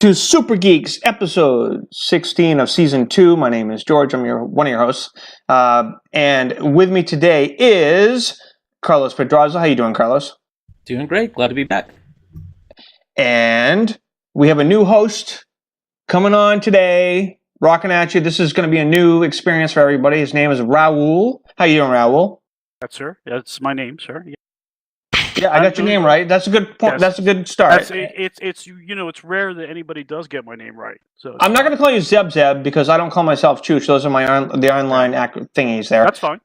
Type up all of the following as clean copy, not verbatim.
to Super Geeks, episode 16 of season 2. My name is George. I'm one of your hosts. And with me today is Carlos Pedraza. How you doing, Carlos? Doing great. Glad to be back. And we have a new host coming on today, rocking at you. This is going to be a new experience for everybody. His name is Raul. How you doing, Raul? That's sir. That's my name, sir. Yeah, I got your name right. That's a good point. Yes. That's a good start. It's rare that anybody does get my name right. So I'm not going to call you Zeb because I don't call myself Chooch. Those are the online thingies there. That's fine.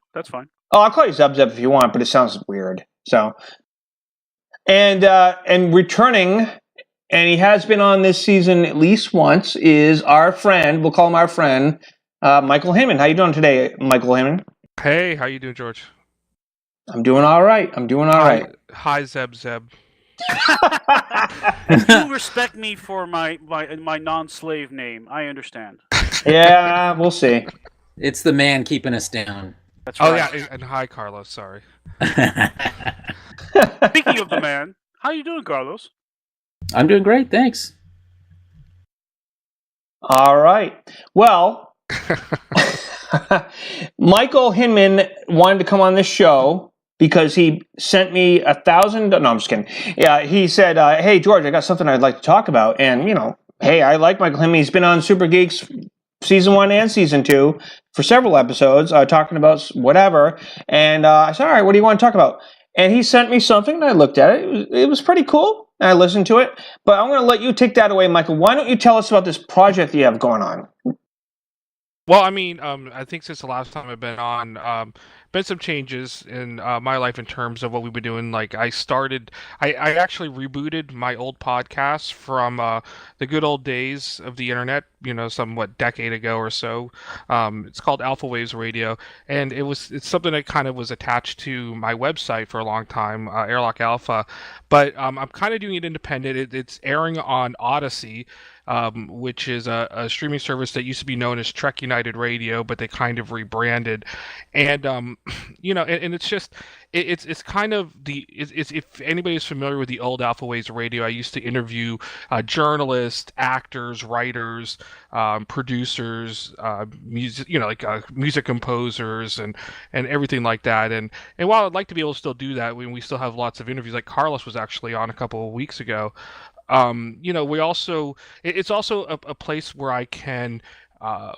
Oh, I'll call you Zeb if you want, but it sounds weird. So, and returning, and he has been on this season at least once, is our friend. We'll call him our friend, Michael Hinman. How you doing today, Michael Hinman? Hey, how you doing, George? I'm doing all right. Hi, Zeb. You respect me for my non-slave name. I understand. Yeah, we'll see. It's the man keeping us down. That's right. Oh, yeah, and hi, Carlos. Sorry. Speaking of the man, how you doing, Carlos? I'm doing great, thanks. All right. Well, Michael Hinman wanted to come on this show because he sent me 1,000. No, I'm just kidding. Yeah, he said, "Hey George, I got something I'd like to talk about." And hey, I like Michael Hinman. He's been on Super Geeks season 1 and season 2 for several episodes, talking about whatever. And I said, "All right, what do you want to talk about?" And he sent me something, and I looked at it. It was pretty cool. And I listened to it. But I'm going to let you take that away, Michael. Why don't you tell us about this project that you have going on? Well, I mean, I think since the last time I've been on, been some changes in my life in terms of what we've been doing. Like I actually rebooted my old podcast from the good old days of the internet, somewhat decade ago or so. It's called Alpha Waves Radio, and it's something that kind of was attached to my website for a long time, Airlock Alpha. But I'm kind of doing it independent. It's airing on Odyssey. Which is a streaming service that used to be known as Trek United Radio, but they kind of rebranded, and and it's just it's kind of it's if anybody is familiar with the old Alpha Waves Radio, I used to interview journalists, actors, writers, producers, music composers, and everything like that. And while I'd like to be able to still do that, when we still have lots of interviews, like Carlos was actually on a couple of weeks ago. We also it's also a place where I can kind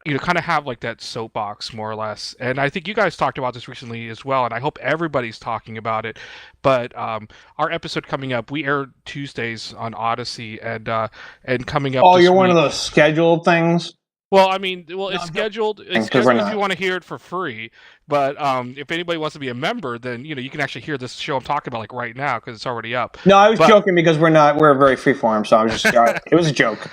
of have like that soapbox more or less. And I think you guys talked about this recently as well, and I hope everybody's talking about it. But our episode coming up, we air Tuesdays on Odyssey, and coming up. Oh, you're one of those scheduled things. Well, I mean, it's scheduled. It's scheduled if you want to hear it for free. But if anybody wants to be a member, then you can actually hear this show I'm talking about like right now because it's already up. No, I was joking because we're very freeform, so I was just it was a joke.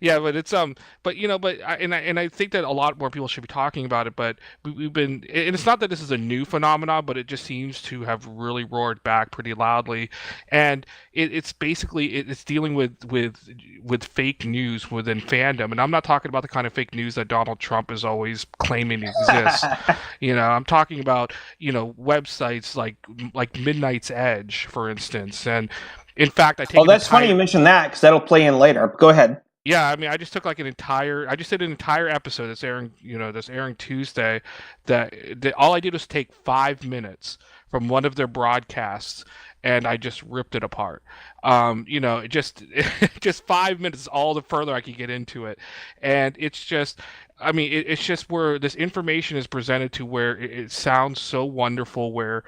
Yeah, but it's I think that a lot more people should be talking about it. But we've been, and it's not that this is a new phenomenon, but it just seems to have really roared back pretty loudly, and it's basically it's dealing with fake news within fandom, and I'm not talking about the kind of fake news that Donald Trump is always claiming exists. I'm talking about, websites like Midnight's Edge, for instance. And in fact, that's funny you mentioned that because that'll play in later. Go ahead. Yeah, I mean, I just took I just did an entire episode that's airing Tuesday that all I did was take 5 minutes from one of their broadcasts and I just ripped it apart. Just 5 minutes, all the further I could get into it. And it's just, it's just where this information is presented to where it sounds so wonderful, where,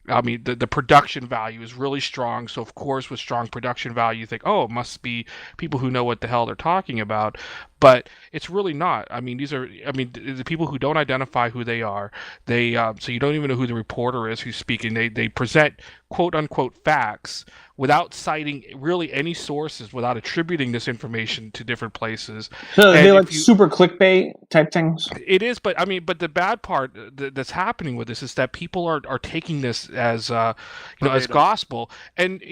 the production value is really strong. So, of course, with strong production value, you think, oh, it must be people who know what the hell they're talking about. But it's really not. The people who don't identify who they are, so you don't even know who the reporter is who's speaking. They present quote unquote facts without citing really any sources, without attributing this information to different places. So they like super clickbait type things? It is, but the bad part that's happening with this is that people are taking this as as gospel, and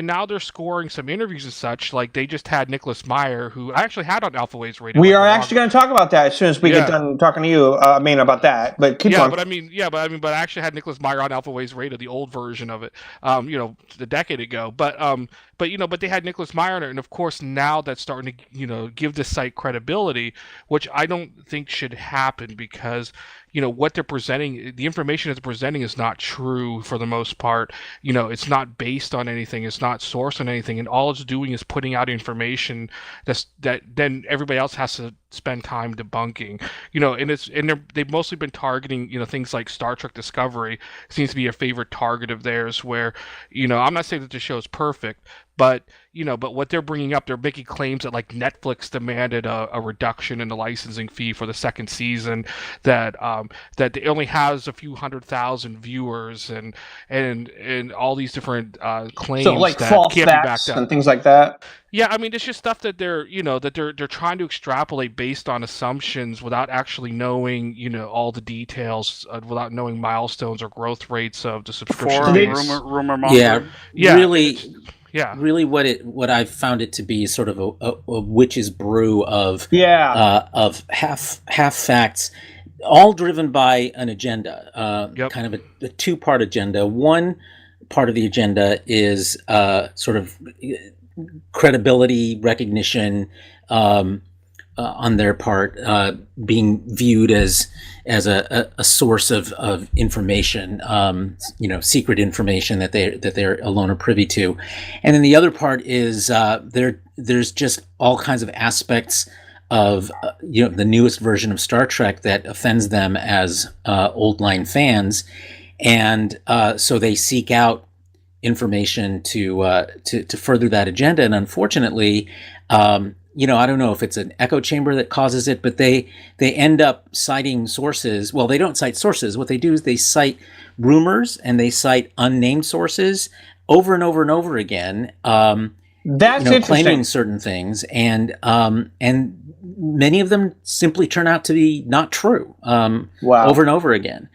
now they're scoring some interviews and such. Like they just had Nicholas Meyer, who I actually had on Alpha Waves Radio. We are actually going to talk about that as soon as we get done talking to you. About that, but keep going. But I actually had Nicholas Meyer on Alpha Waves Radio, the old version of it, a decade ago. but they had Nicholas Meyer in it, and of course now that's starting to give the site credibility, which I don't think should happen because what they're presenting, the information that they're presenting is not true for the most part. It's not based on anything, it's not sourced on anything, and all it's doing is putting out information that then everybody else has to spend time debunking. They've mostly been targeting things like Star Trek Discovery seems to be a favorite target of theirs, where I'm not saying that the show is perfect, but what they're bringing up, they're making claims that like Netflix demanded a reduction in the licensing fee for the second season, that it only has a few 100,000 viewers, and all these different claims So like that false can't be backed facts up and things like that. Yeah, I mean, it's just stuff that they're trying to extrapolate based on assumptions without actually knowing all the details, without knowing milestones or growth rates of the subscription For base. rumor mongering. Really, what I found it to be is sort of a witch's brew of half facts, all driven by an agenda, kind of a two-part agenda. One part of the agenda is sort of credibility recognition on their part, being viewed as a source of information, secret information that they're alone are privy to, and then the other part is there's just all kinds of aspects of the newest version of Star Trek that offends them as old line fans, and so they seek out information to further that agenda. And unfortunately, I don't know if it's an echo chamber that causes it, but they end up citing sources. Well, they don't cite sources. What they do is they cite rumors and they cite unnamed sources over and over and over again. That's interesting. Claiming certain things, and many of them simply turn out to be not true. Over and over again.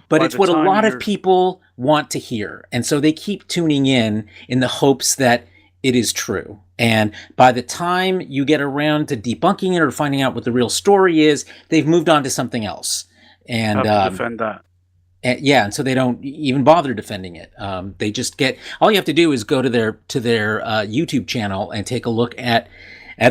But it's what a lot of people want to hear. And so they keep tuning in the hopes that it is true. And by the time you get around to debunking it or finding out what the real story is, they've moved on to something else. And defend that. And so they don't even bother defending it. They just all you have to do is go to their YouTube channel and take a look at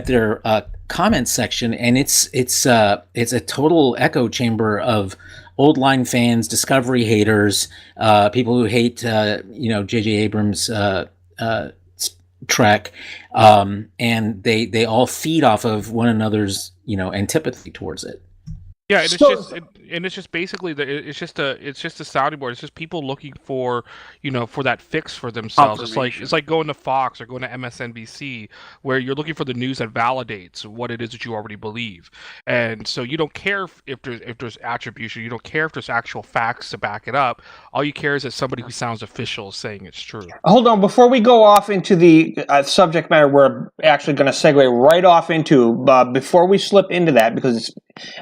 their comment section, and it's a total echo chamber of old line fans, Discovery haters, people who hate J.J. Abrams' Trek, and they all feed off of one another's antipathy towards it. Yeah, and it's just basically it's just a sounding board. It's just people looking for for that fix for themselves. It's like going to Fox or going to MSNBC, where you're looking for the news that validates what it is that you already believe. And so you don't care if there's attribution. You don't care if there's actual facts to back it up. All you care is that somebody who sounds official is saying it's true. Hold on, before we go off into the subject matter, we're actually going to segue right off into. Before we slip into that, because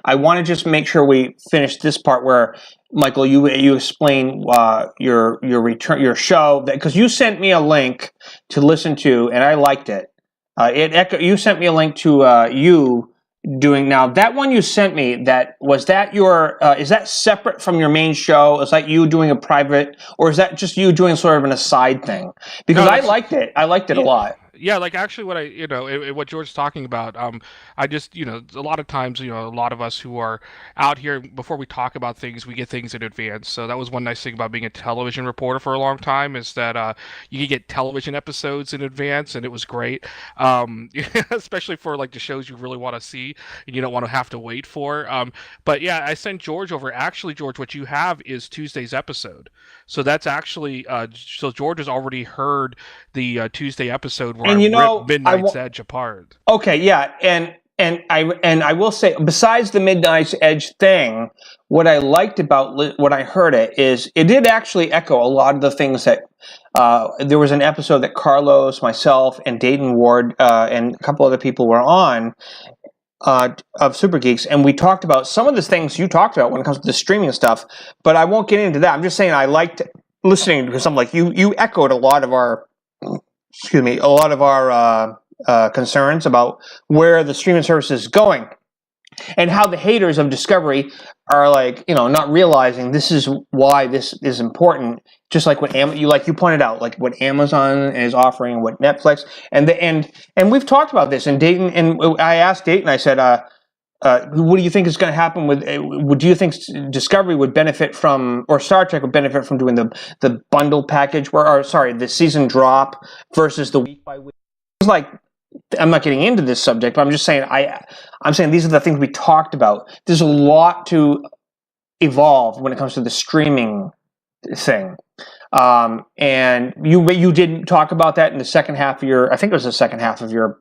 I want to just make sure we finish this part where, Michael, you explain your show, because you sent me a link to listen to and I liked it. You sent me a link to you doing now that one you sent me. Is that separate from your main show? Is that you doing a private, or is that just you doing sort of an aside thing? Because I liked it. I liked it a lot. Yeah, like actually what what George's talking about, I just, a lot of times, a lot of us who are out here, before we talk about things, we get things in advance. So that was one nice thing about being a television reporter for a long time, is that you could get television episodes in advance, and it was great, especially for like the shows you really want to see and you don't want to have to wait for. But yeah, I sent George over. Actually, George, what you have is Tuesday's episode. So that's actually, so George has already heard the Tuesday episode where I ripped Midnight's Edge apart. Okay, yeah, and I will say, besides the Midnight's Edge thing, what I liked about when I heard it is it did actually echo a lot of the things that there was an episode that Carlos, myself, and Dayton Ward and a couple other people were on of Super Geeks, and we talked about some of the things you talked about when it comes to the streaming stuff. But I won't get into that. I'm just saying I liked listening, because I'm like you echoed a lot of our concerns about where the streaming service is going and how the haters of Discovery are like, not realizing this is why this is important. Just like what you pointed out, like what Amazon is offering, what Netflix, and we've talked about this. And Dayton, and I asked Dayton, I said, what do you think is going to happen with? Do you think Discovery would benefit from, or Star Trek would benefit from doing the bundle package, the season drop versus the week by week? It's like, I'm not getting into this subject, but I'm just saying I'm saying these are the things we talked about. There's a lot to evolve when it comes to the streaming thing. And you didn't talk about that in the second half of your, I think it was the second half of your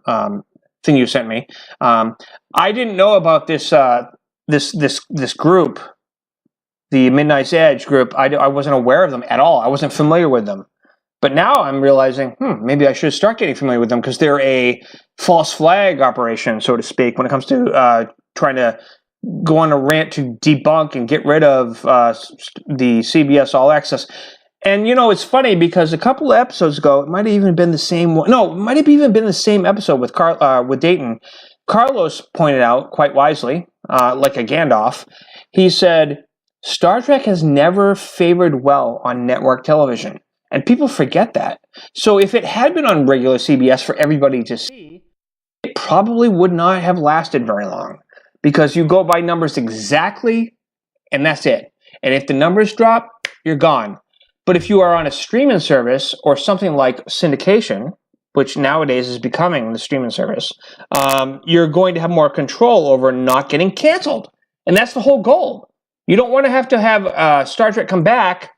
thing you sent me. I didn't know about this this group, the Midnight's Edge group. I wasn't aware of them at all. I wasn't familiar with them. But now I'm realizing, maybe I should start getting familiar with them, because they're a false flag operation, so to speak, when it comes to trying to go on a rant to debunk and get rid of the CBS All Access. And, it's funny, because a couple of episodes ago, it might have even been the same one. No, it might have even been the same episode with Dayton. Carlos pointed out, quite wisely, like a Gandalf, he said, Star Trek has never favored well on network television. And people forget that. So if it had been on regular CBS for everybody to see, it probably would not have lasted very long. Because you go by numbers exactly, and that's it. And if the numbers drop, you're gone. But if you are on a streaming service or something like syndication, which nowadays is becoming the streaming service, you're going to have more control over not getting canceled. And that's the whole goal. You don't want to have Star Trek come back,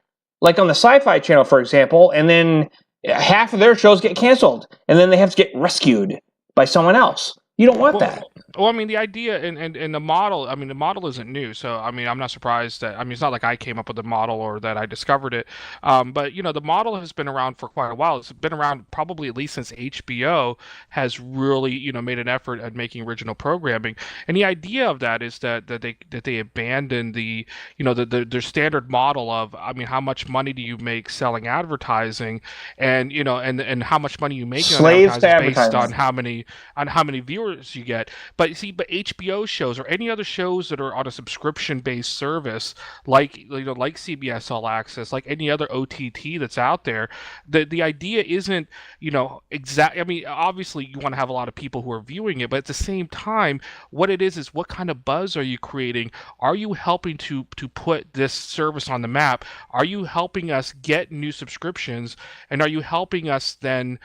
like on the Sci-Fi Channel, for example, and then half of their shows get canceled, and then they have to get rescued by someone else. You don't want that. Well, I mean, the idea and the model, I mean, the model isn't new. So, I mean, I'm not surprised that, I mean, it's not like I came up with the model or that I discovered it. But, the model has been around for quite a while. It's been around probably at least since HBO has really, made an effort at making original programming. And the idea of that is that they abandon the, their standard model of, I mean, how much money do you make selling advertising, and, and how much money you make on advertising based on how many viewers you get. But HBO shows or any other shows that are on a subscription-based service, like like CBS All Access, like any other OTT that's out there, the idea isn't I mean, obviously you want to have a lot of people who are viewing it, but at the same time, what it is what kind of buzz are you creating? Are you helping to put this service on the map? Are you helping us get new subscriptions, and are you helping us then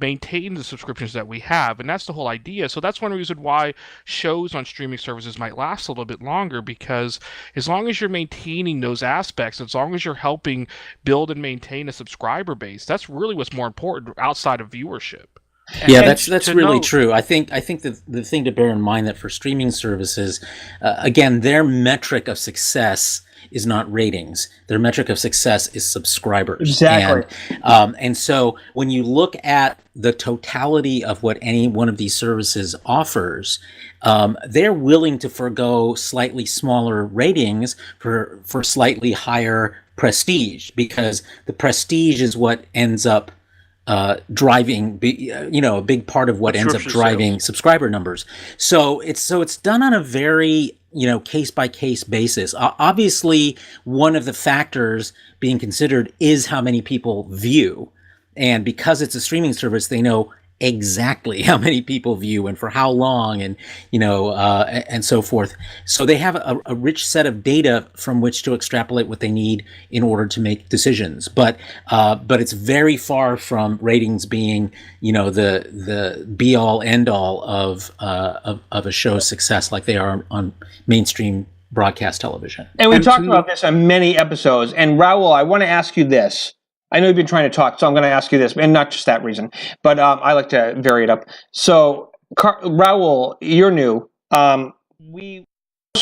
maintain the subscriptions that we have? And that's the whole idea. So that's one reason why shows on streaming services might last a little bit longer, because as long as you're maintaining those aspects, as long as you're helping build and maintain a subscriber base, that's really what's more important outside of viewership. Yeah, that's really true. I think the thing to bear in mind that for streaming services, again, their metric of success is not ratings. Their metric of success is subscribers. Exactly. And so when you look at the totality of what any one of these services offers, they're willing to forgo slightly smaller ratings for slightly higher prestige, because the prestige is what ends up driving, a big part of what ends up driving subscriber numbers. So it's done on a very case by case basis. Obviously, one of the factors being considered is how many people view, and because it's a streaming service, they know exactly how many people view and for how long, and and so forth. So they have a rich set of data from which to extrapolate what they need in order to make decisions. But it's very far from ratings being the be all end all of a show's success like they are on mainstream broadcast television. And we talked about this on many episodes. And Raul, I want to ask you this. I know you've been trying to talk, so I'm going to ask you this, and not just that reason, but I like to vary it up. So, Raul, you're new. We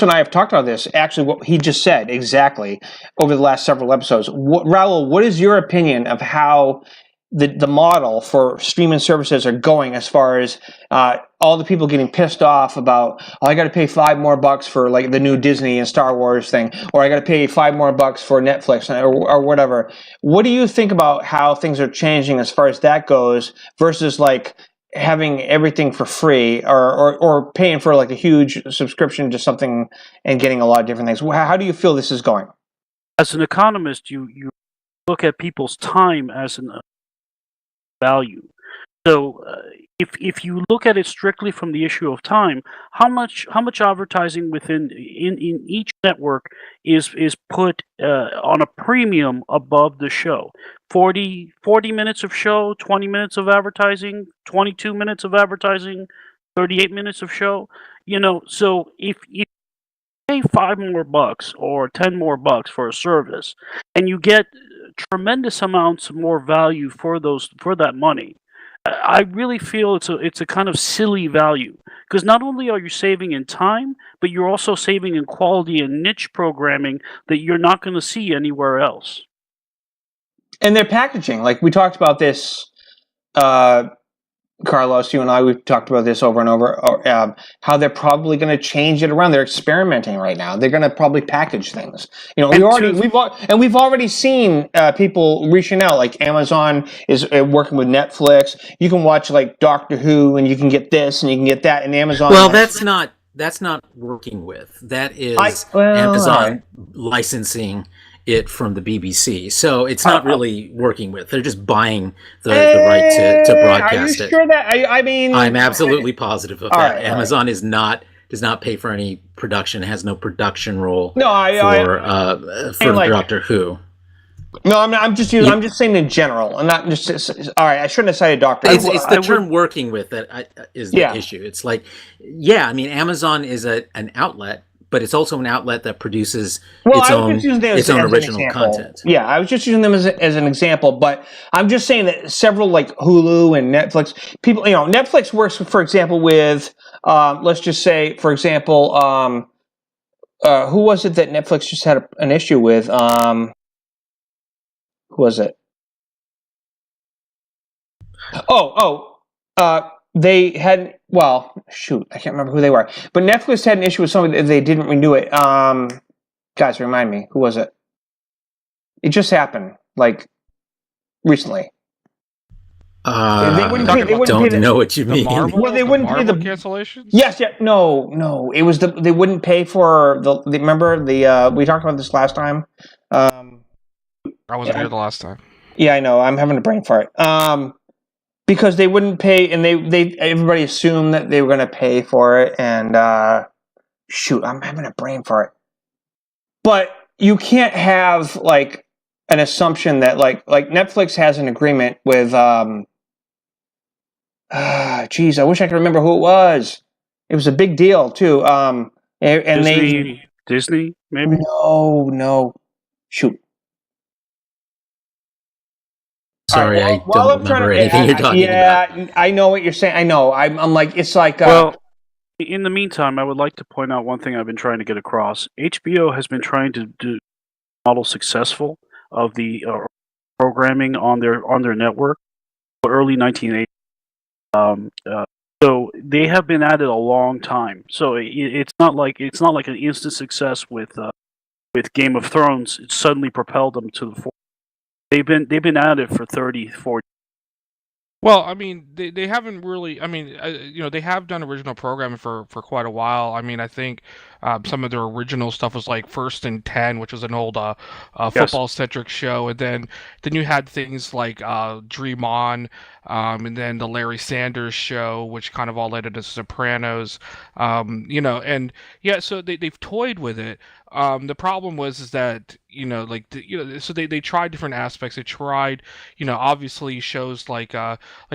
and I have talked about this, actually, what he just said exactly over the last several episodes. Raul, what is your opinion of how the model for streaming services are going, as far as all the people getting pissed off about, I got to pay $5 more for like the new Disney and Star Wars thing, or I got to pay $5 more for Netflix or whatever. What do you think about how things are changing as far as that goes, versus like having everything for free or paying for like a huge subscription to something and getting a lot of different things. How do you feel this is going? As an economist, you look at people's time as a value. So if you look at it strictly from the issue of time, how much advertising within in each network is put on a premium above the show? 40 minutes of show, 20 minutes of advertising, 22 minutes of advertising, 38 minutes of show. So if you pay $5 more or $10 more for a service, and you get tremendous amounts more value for that money, I really feel it's a kind of silly value, because not only are you saving in time, but you're also saving in quality and niche programming that you're not going to see anywhere else. And their packaging, like we talked about this, Carlos, you and I, we've talked about this over and over, how they're probably going to change it around. They're experimenting right now. They're going to probably package things. We've already seen people reaching out. Like Amazon is working with Netflix. You can watch like Doctor Who, and you can get this, and you can get that. And Amazon. Well, that's not working with. That is Amazon licensing it from the BBC, so it's not really working with. They're just buying the right to broadcast it. Are you sure that? I mean, I'm absolutely positive of that. Amazon does not pay for any production. Has no production role. No, for Doctor Who. No, I'm just saying in general. I'm not just. All right, I shouldn't have cited Doctor. It's the term "working with" that is the issue. It's like, I mean, Amazon is an outlet, but it's also an outlet that produces its own original content. Yeah, I was just using them as an example, but I'm just saying that several like Hulu and Netflix people, Netflix works, for example, with let's just say, for example, who was it that Netflix just had an issue with? Who was it? They had, I can't remember who they were. But Netflix had an issue with somebody that they didn't renew it. Guys, remind me. Who was it? It just happened, like, recently. They wouldn't know what you mean. They wouldn't pay the cancellations. Yes, no. It was they wouldn't pay for remember we talked about this last time. I wasn't here the last time. Yeah, I know. I'm having a brain fart. Because they wouldn't pay, and everybody assumed that they were going to pay for it, and I'm having a brain fart. But you can't have like an assumption that like Netflix has an agreement with I wish I could remember who it was. It was a big deal too. And Disney maybe? No. Shoot. Sorry, I don't remember anything you're talking about. Yeah, I know what you're saying. I know. I'm like, it's like... in the meantime, I would like to point out one thing I've been trying to get across. HBO has been trying to do model successful of the programming on their network early 1980s. So they have been at it a long time. So it's not like an instant success with Game of Thrones. It suddenly propelled them to the fore. They've been at it for 30, 40. Well, I mean, they haven't really. I mean, they have done original programming for quite a while. I mean, I think some of their original stuff was like First and 10, which was an old football-centric show, and then you had things like Dream On, and then the Larry Sanders Show, which kind of all led into Sopranos. So they've toyed with it. The problem is that so they tried different aspects. They tried, obviously shows like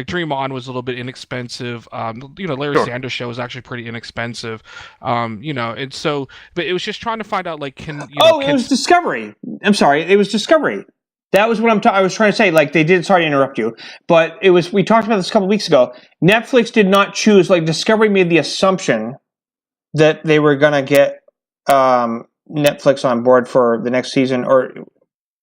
Dream On was a little bit inexpensive. Larry Sanders Show was actually pretty inexpensive. And so, but it was just trying to find out it was Discovery. I'm sorry, it was Discovery. That was what I was trying to say. Like they did. Sorry to interrupt you, but it was. We talked about this a couple of weeks ago. Netflix did not choose. Like Discovery made the assumption that they were going to get Netflix on board for the next season, or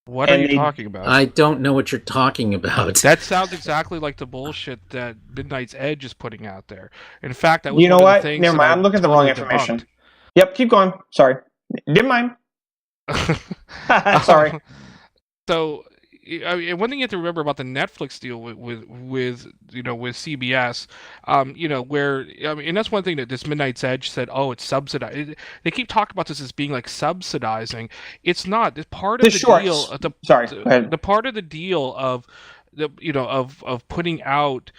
what are you talking about? I don't know what you're talking about. That sounds exactly like the bullshit that Midnight's Edge is putting out there. In fact, that was you know one what? Of the things Never mind. I'm looking at the wrong information. Yep, keep going. Sorry, didn't mind. Sorry. So one thing you have to remember about the Netflix deal with CBS, where and that's one thing that this Midnight's Edge said. Oh, it's subsidized. They keep talking about this as being like subsidizing. It's not. It's part of the deal. The part of the deal of putting out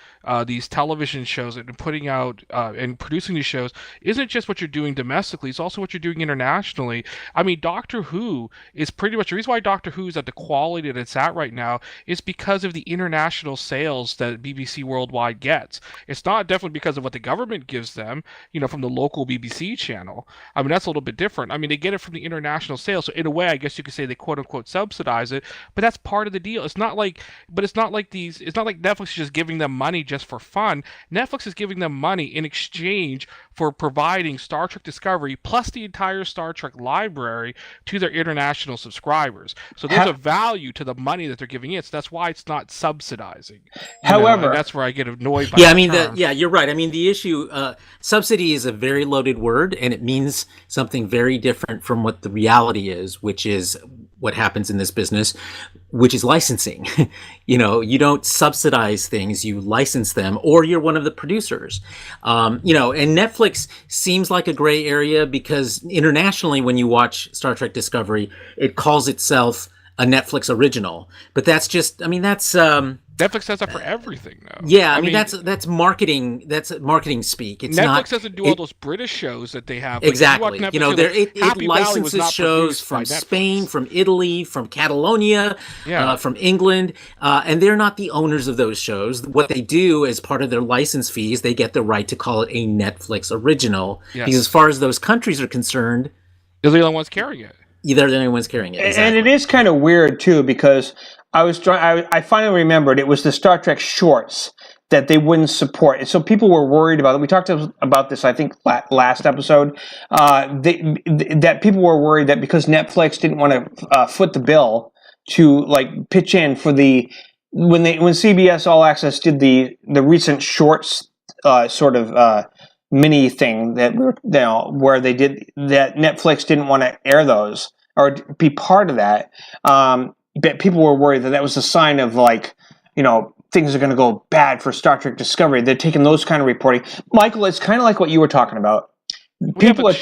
these television shows and putting out and producing these shows isn't just what you're doing domestically, it's also what you're doing internationally. I mean, Doctor Who is pretty much the reason why Doctor Who is at the quality that it's at right now is because of the international sales that BBC Worldwide gets. It's not definitely because of what the government gives them, from the local BBC channel. I mean, that's a little bit different. I mean, they get it from the international sales. So in a way, I guess you could say they quote unquote subsidize it, but that's part of the deal. It's not like Netflix is just giving them money just for fun. Netflix is giving them money in exchange for providing Star Trek Discovery plus the entire Star Trek library to their international subscribers. So there's a value to the money that they're giving it. So that's why it's not subsidizing. However, that's where I get annoyed by you're right. I mean, the issue, subsidy is a very loaded word, and it means something very different from what the reality is, which is what happens in this business, which is licensing. You don't subsidize things, you license them, or you're one of the producers. And Netflix seems like a gray area because internationally, when you watch Star Trek Discovery, it calls itself a Netflix original. But that's just, Netflix does that for everything, though. Yeah, I mean that's marketing. That's marketing speak. It's Netflix doesn't do all those British shows that they have. Exactly. It licenses shows from Spain, from Italy, from Catalonia, from England, and they're not the owners of those shows. What they do as part of their license fees, they get the right to call it a Netflix original. Yes. Because as far as those countries are concerned, they're the only ones carrying it. They're the only ones carrying it. Exactly. And it is kind of weird too because I finally remembered it was the Star Trek shorts that they wouldn't support. And so people were worried about it. We talked about this, I think, last episode, that people were worried that because Netflix didn't want to foot the bill to pitch in for when CBS All Access did the recent shorts mini thing where they did that, Netflix didn't want to air those or be part of that. But people were worried that was a sign of things are going to go bad for Star Trek Discovery. They're taking those kind of reporting. Michael, it's kind of like what you were talking about. People but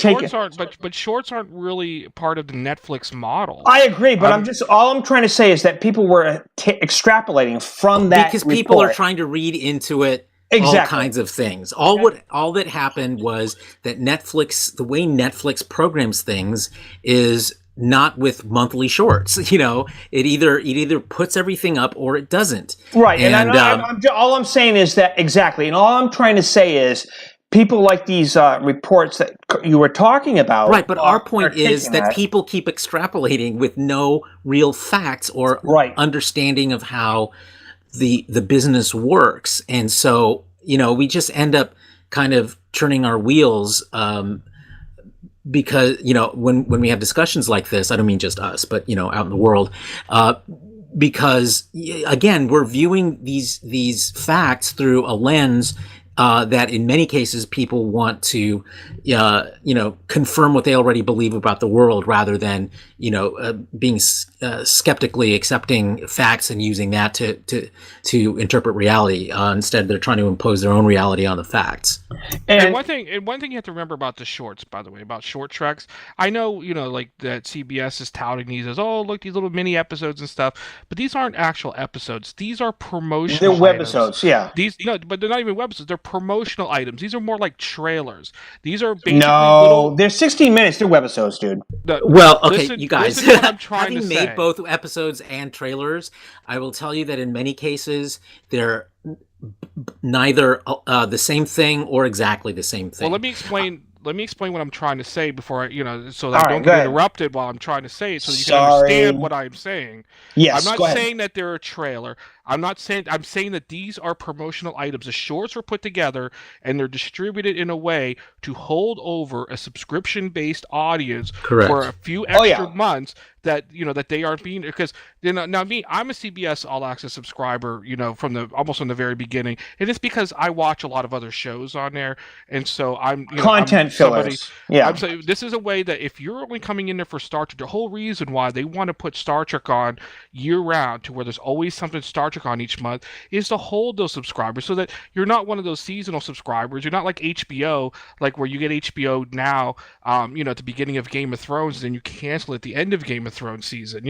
shorts aren't really part of the Netflix model. I agree, but all I'm trying to say is that people were extrapolating from that because people are trying to read into it. Exactly. All kinds of things. All that happened was that Netflix, the way Netflix programs things is not with monthly shorts. It either puts everything up or it doesn't. Right. And all I'm saying is that exactly. And all I'm trying to say is people like these reports that you were talking about. Right. But our point is that people keep extrapolating with no real facts or understanding of how the business works. And so, we just end up kind of turning our wheels because, when we have discussions like this, I don't mean just us, but, out in the world, because, again, we're viewing these facts through a lens that in many cases people want to, confirm what they already believe about the world rather than, being skeptically accepting facts and using that to interpret reality. Instead, they're trying to impose their own reality on the facts. And one thing you have to remember about the shorts, by the way, about short treks. I know, that CBS is touting these as, oh, look, these little mini episodes and stuff, but these aren't actual episodes. These are promotional. They're webisodes, yeah. But they're not even webisodes. They're promotional items. These are more like trailers. These are basically they're 16 minutes. They're webisodes, dude. You guys, having made both episodes and trailers, I will tell you that in many cases they're neither the same thing or exactly the same thing. Well, let me explain what I'm trying to say before so that I don't get interrupted while I'm trying to say it, so that you can understand what I'm saying. Yes, I'm not saying that they're a trailer. I'm saying that these are promotional items. The shorts were put together and they're distributed in a way to hold over a subscription-based audience for a few extra months that that they aren't being, because now me, I'm a CBS All Access subscriber, from the very beginning, and it's because I watch a lot of other shows on there, and so I'm content fillers. I'm saying this is a way that if you're only coming in there for Star Trek, the whole reason why they want to put Star Trek on year round to where there's always something Star Trek on each month is to hold those subscribers, so that you're not one of those seasonal subscribers. You're not like HBO, like where you get HBO now, at the beginning of Game of Thrones, and then you cancel at the end of Game of Thrones season.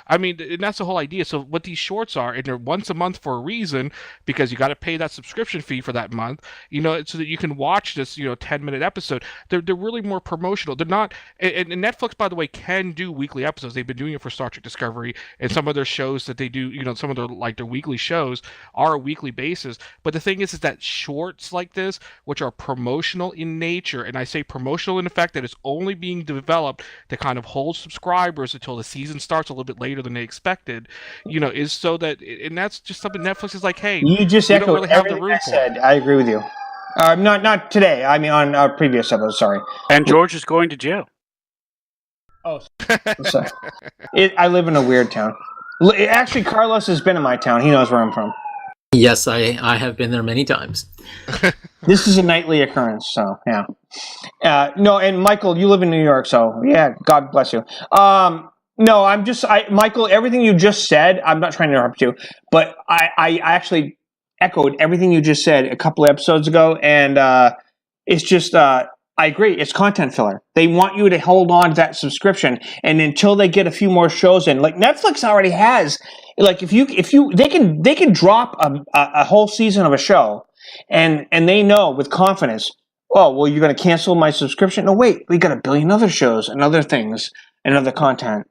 I mean, and that's the whole idea. So what these shorts are, and they're once a month for a reason, because you got to pay that subscription fee for that month, so that you can watch this 10-minute episode. They're really more promotional. They're not, and Netflix, by the way, can do weekly episodes. They've been doing it for Star Trek Discovery, and some of their shows that they do, some of their weekly shows are a weekly basis. But the thing is that shorts like this, which are promotional in nature, and I say promotional in the fact that it's only being developed to kind of hold subscribers until the season starts a little bit later than they expected, is so that, and that's just something Netflix is like, hey, you just echoed really everything I said. I agree with you. Not today. I mean, on our previous episode. Sorry. And George is going to jail. Oh, sorry. I live in a weird town. Actually, Carlos has been in my town. He knows where I'm from. Yes, I have been there many times. This is a nightly occurrence, so yeah. No, and Michael, you live in New York, so yeah, God bless you. No, Michael, everything you just said, I'm not trying to interrupt you, but I actually echoed everything you just said a couple of episodes ago, and it's just, I agree, it's content filler. They want you to hold on to that subscription, and until they get a few more shows in, like Netflix already has, like if you they can drop a whole season of a show, and they know with confidence, oh, well, you're going to cancel my subscription? No, wait, we got a billion other shows and other things and other content.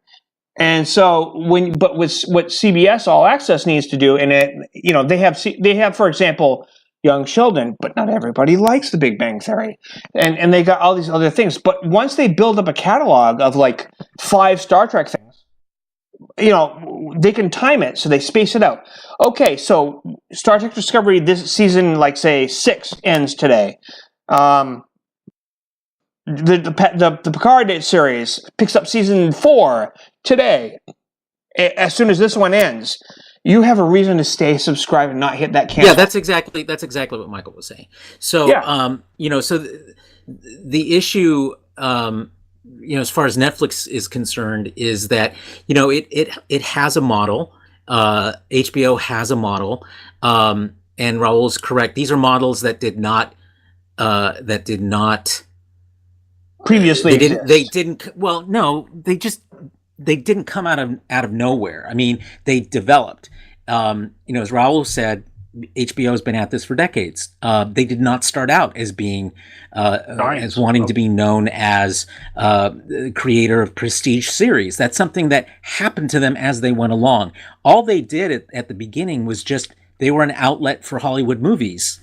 And so with what CBS All Access needs to do, and they have, for example, Young Sheldon, but not everybody likes The Big Bang Theory, and they got all these other things. But once they build up a catalog of like 5 Star Trek things, they can time it so they space it out. Okay, so Star Trek Discovery this season, like say 6 ends today. The Picard series picks up season 4 today. As soon as this one ends, you have a reason to stay subscribed and not hit that cancel. Yeah, that's exactly what Michael was saying. So, so the issue, as far as Netflix is concerned, is that it has a model. HBO has a model, and Raul's correct. These are models that did not previously. They didn't. Well, no, they didn't come out of nowhere. I mean, they developed. As Raul said, HBO has been at this for decades. They did not start out as being as wanting to be known as the creator of prestige series. That's something that happened to them as they went along. All they did at the beginning was just they were an outlet for Hollywood movies.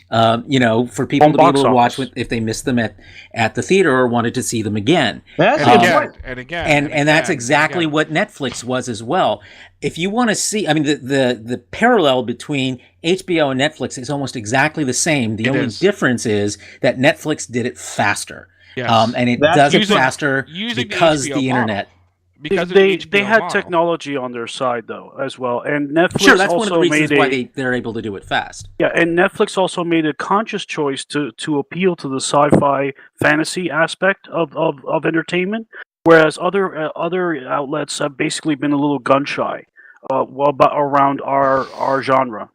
For people to be able to watch if they missed them at the theater or wanted to see them again. And that's exactly what Netflix was as well. If you want to see, I mean, the parallel between HBO and Netflix is almost exactly the same. The only difference is that Netflix did it faster. Yes. And it does it faster because the internet. Because they had technology on their side though as well, and Netflix that's also one of the reasons why they're able to do it fast. Yeah, and Netflix also made a conscious choice to appeal to the sci-fi fantasy aspect of entertainment, whereas other outlets have basically been a little gun shy around our genre.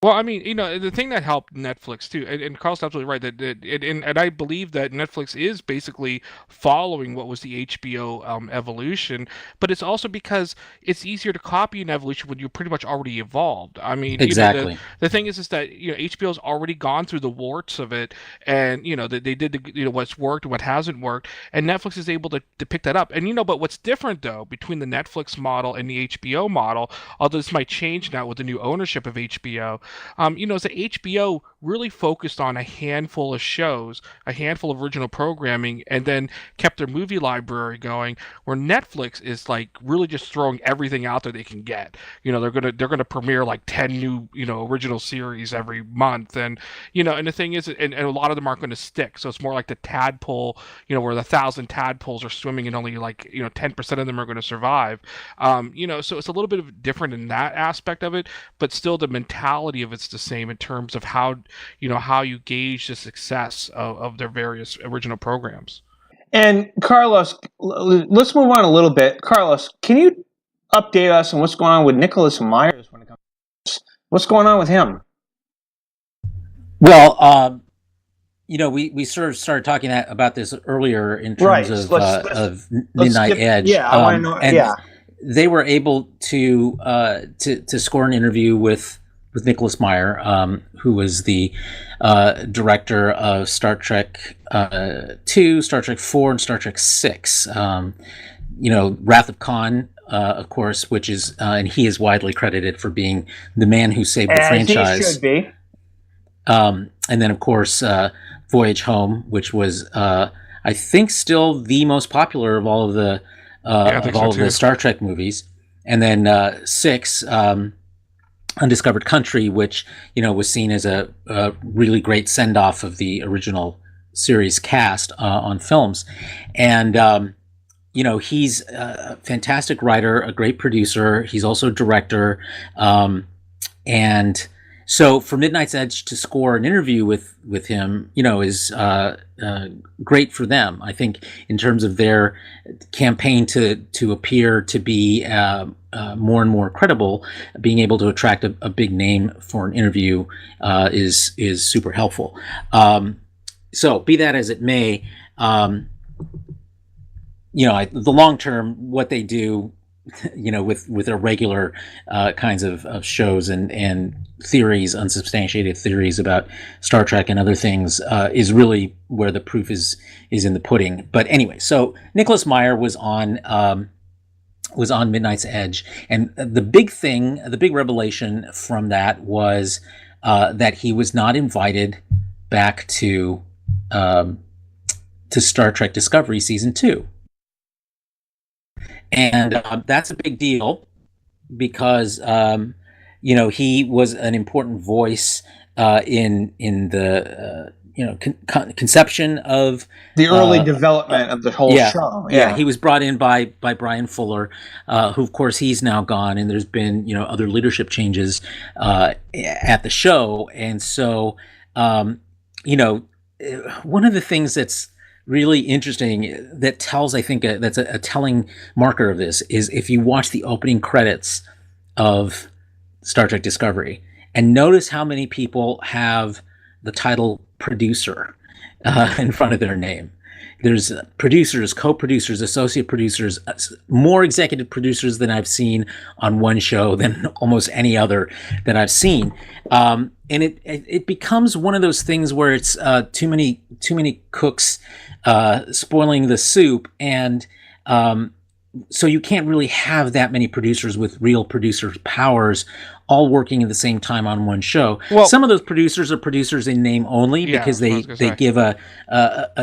Well, I mean, the thing that helped Netflix too, and Carl's absolutely right, and I believe that Netflix is basically following what was the HBO evolution, but it's also because it's easier to copy an evolution when you're pretty much already evolved. I mean, exactly. The thing is that HBO's already gone through the warts of it, and they did what's worked and what hasn't worked, and Netflix is able to pick that up. And but what's different though between the Netflix model and the HBO model, although this might change now with the new ownership of HBO. Is that HBO really focused on a handful of shows, a handful of original programming, and then kept their movie library going, where Netflix is like really just throwing everything out there they can get. They're gonna premiere like 10 new, original series every month, and and the thing is, and a lot of them aren't going to stick. So it's more like the tadpole, where the 1,000 tadpoles are swimming and only like 10% of them are going to survive. So it's a little bit of different in that aspect of it, but still the mentality of it's the same in terms of how you gauge the success of their various original programs. And Carlos, let's move on a little bit. Carlos, can you update us on what's going on with Nicholas Myers when it comes to this? What's going on with him? Well, we sort of started talking about this earlier in terms of Midnight Edge. Yeah, I want to know. And they were able to score an interview with Nicholas Meyer, who was the director of Star Trek 2, Star Trek 4, and Star Trek 6. Wrath of Khan, of course, which is and he is widely credited for being the man who saved the franchise. He should be. And then, of course, Voyage Home, which was, I think, still the most popular of all of the the Star Trek movies. And then 6, Undiscovered Country, which was seen as a really great send off of the original series cast on films. And he's a fantastic writer, a great producer. He's also a director, and so for Midnight's Edge to score an interview with him, is great for them. I think in terms of their campaign to appear to be more and more credible, being able to attract a big name for an interview is super helpful. So be that as it may, the long term, what they do, with their regular kinds of shows and theories, unsubstantiated theories about Star Trek and other things, is really where the proof is in the pudding. But anyway, so Nicholas Meyer was on Midnight's Edge, and the big revelation from that was that he was not invited back to Star Trek Discovery Season 2. And that's a big deal because he was an important voice in the conception of the early development of the whole show. Yeah, he was brought in by Brian Fuller, who of course he's now gone, and there's been other leadership changes at the show, and so one of the things that's really interesting that tells, I think, that's a telling marker of this is if you watch the opening credits of Star Trek Discovery and notice how many people have the title producer in front of their name. There's producers, co-producers, associate producers, more executive producers than I've seen on one show than almost any other that I've seen. And it becomes one of those things where it's too many cooks spoiling the soup, and so you can't really have that many producers with real producer powers all working at the same time on one show. Well, some of those producers are producers in name only because they give a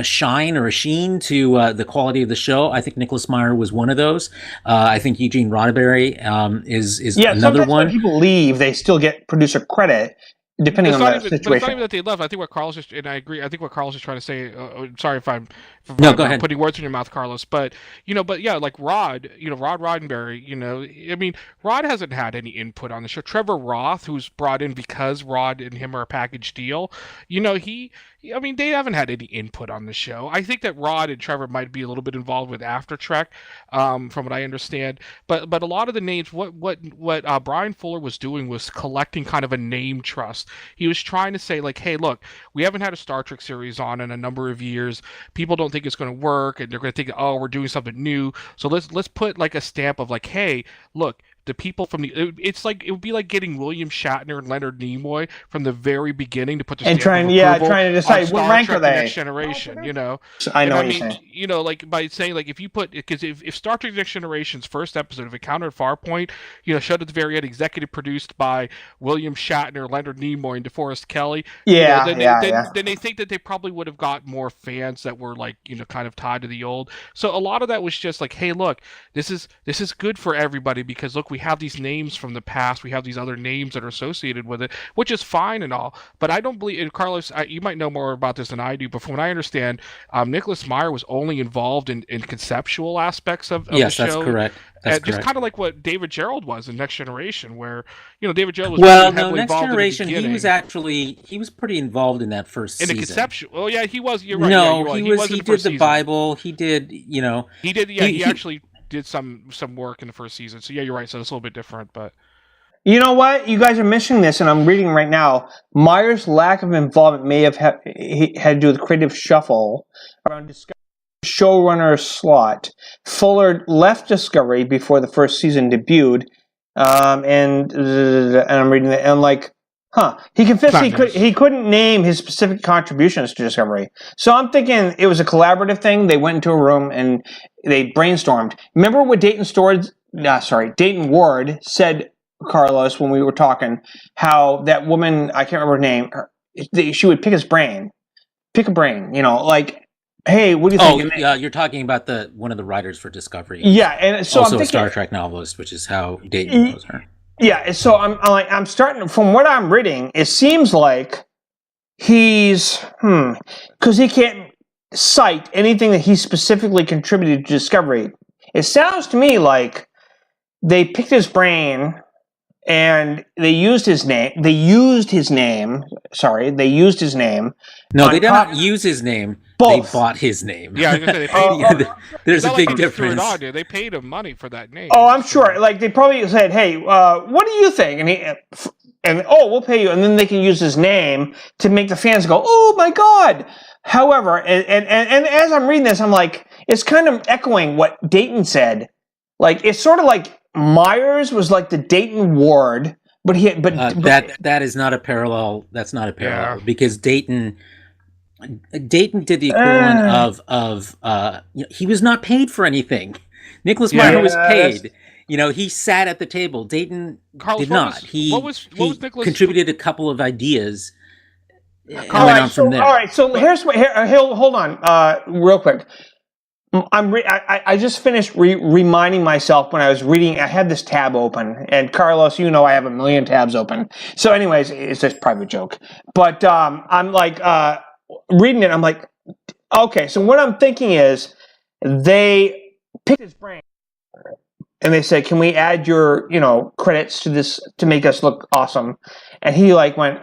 shine or a sheen to the quality of the show. I think Nicholas Meyer was one of those. I think Eugene Roddenberry is another one. When people leave, they still get producer credit. Depending on the situation. But it's not even that they left. I think what Carlos is, and I agree. I think what Carlos is trying to say. Sorry if I'm go ahead. Putting words in your mouth, Carlos. But like Rod, Rod Roddenberry. I mean, Rod hasn't had any input on the show. Trevor Roth, who's brought in because Rod and him are a package deal. They haven't had any input on the show. I think that Rod and Trevor might be a little bit involved with After Trek, from what I understand. But a lot of the names, what Brian Fuller was doing was collecting kind of a name trust. He was trying to say, like, hey, look, we haven't had a Star Trek series on in a number of years. People don't think it's going to work, and they're going to think, oh, we're doing something new. So let's put like a stamp of like, hey, look, the people from it's like it would be like getting William Shatner and Leonard Nimoy from the very beginning to put the and trying to decide what rank are they. Next Generation, you know. I know what you're saying. You know, like by saying like if you put because if Star Trek Next Generation's first episode, if it counted Farpoint, you know, showed at the very end, executive produced by William Shatner, Leonard Nimoy, and DeForest Kelley. Yeah, then they think that they probably would have got more fans that were like, you know, kind of tied to the old. So a lot of that was just like, hey, look, this is good for everybody because look, we have these names from the past, we have these other names that are associated with it, which is fine and all. But I don't believe, and Carlos, you might know more about this than I do, but from what I understand, Nicholas Meyer was only involved in conceptual aspects of the show. Yes, that's correct. That's just kind of like what David Gerrold was in Next Generation, where, you know, David Gerrold was heavily Next involved Generation, in the he was pretty involved in that first season. In the conceptual, oh yeah, he was. You're right. No, he did the Bible. He did, you know. He did. Yeah, he actually did some work in the first season. So yeah, you're right. So it's a little bit different, but. You know what? You guys are missing this, and I'm reading right now. Meyer's lack of involvement may have had to do with creative shuffle around Discovery showrunner slot. Fuller left Discovery before the first season debuted, and I'm reading that, and I'm like, huh. He confessed he couldn't name his specific contributions to Discovery. So I'm thinking it was a collaborative thing. They went into a room and they brainstormed. Remember what Dayton Ward said, Carlos, when we were talking, how that woman, I can't remember her name, she would pick his brain. Pick a brain, you know, like, hey, what do you think? Oh, yeah, you're talking about one of the writers for Discovery. Yeah, and so also I'm thinking, a Star Trek novelist, which is how Dayton knows her. Yeah, so I'm starting, from what I'm reading, it seems like he's, because he can't cite anything that he specifically contributed to Discovery. It sounds to me like they picked his brain and they used his name. They used his name. No, they did not use his name. Both. They bought his name. Yeah, I was gonna say they paid there's a big difference. They paid him money for that name. Oh, I'm sure. Like they probably said, "Hey, what do you think?" And we'll pay you. And then they can use his name to make the fans go, "Oh my God!" However, and as I'm reading this, I'm like, it's kind of echoing what Dayton said. Like it's sort of like Myers was like the Dayton Ward, but that is not a parallel. That's not a parallel because Dayton did the equivalent of he was not paid for anything. Nicholas Meyer was paid. You know, he sat at the table. Dayton did not. He contributed a couple of ideas and went on from there. All right, so hold on, real quick. I just finished reminding myself when I was reading. I had this tab open, and Carlos, you know, I have a million tabs open. So, anyways, it's just a private joke. But I'm like reading it. I'm like, okay. So what I'm thinking is, they picked his brain, and they said, "Can we add your, credits to this to make us look awesome?" And he like went,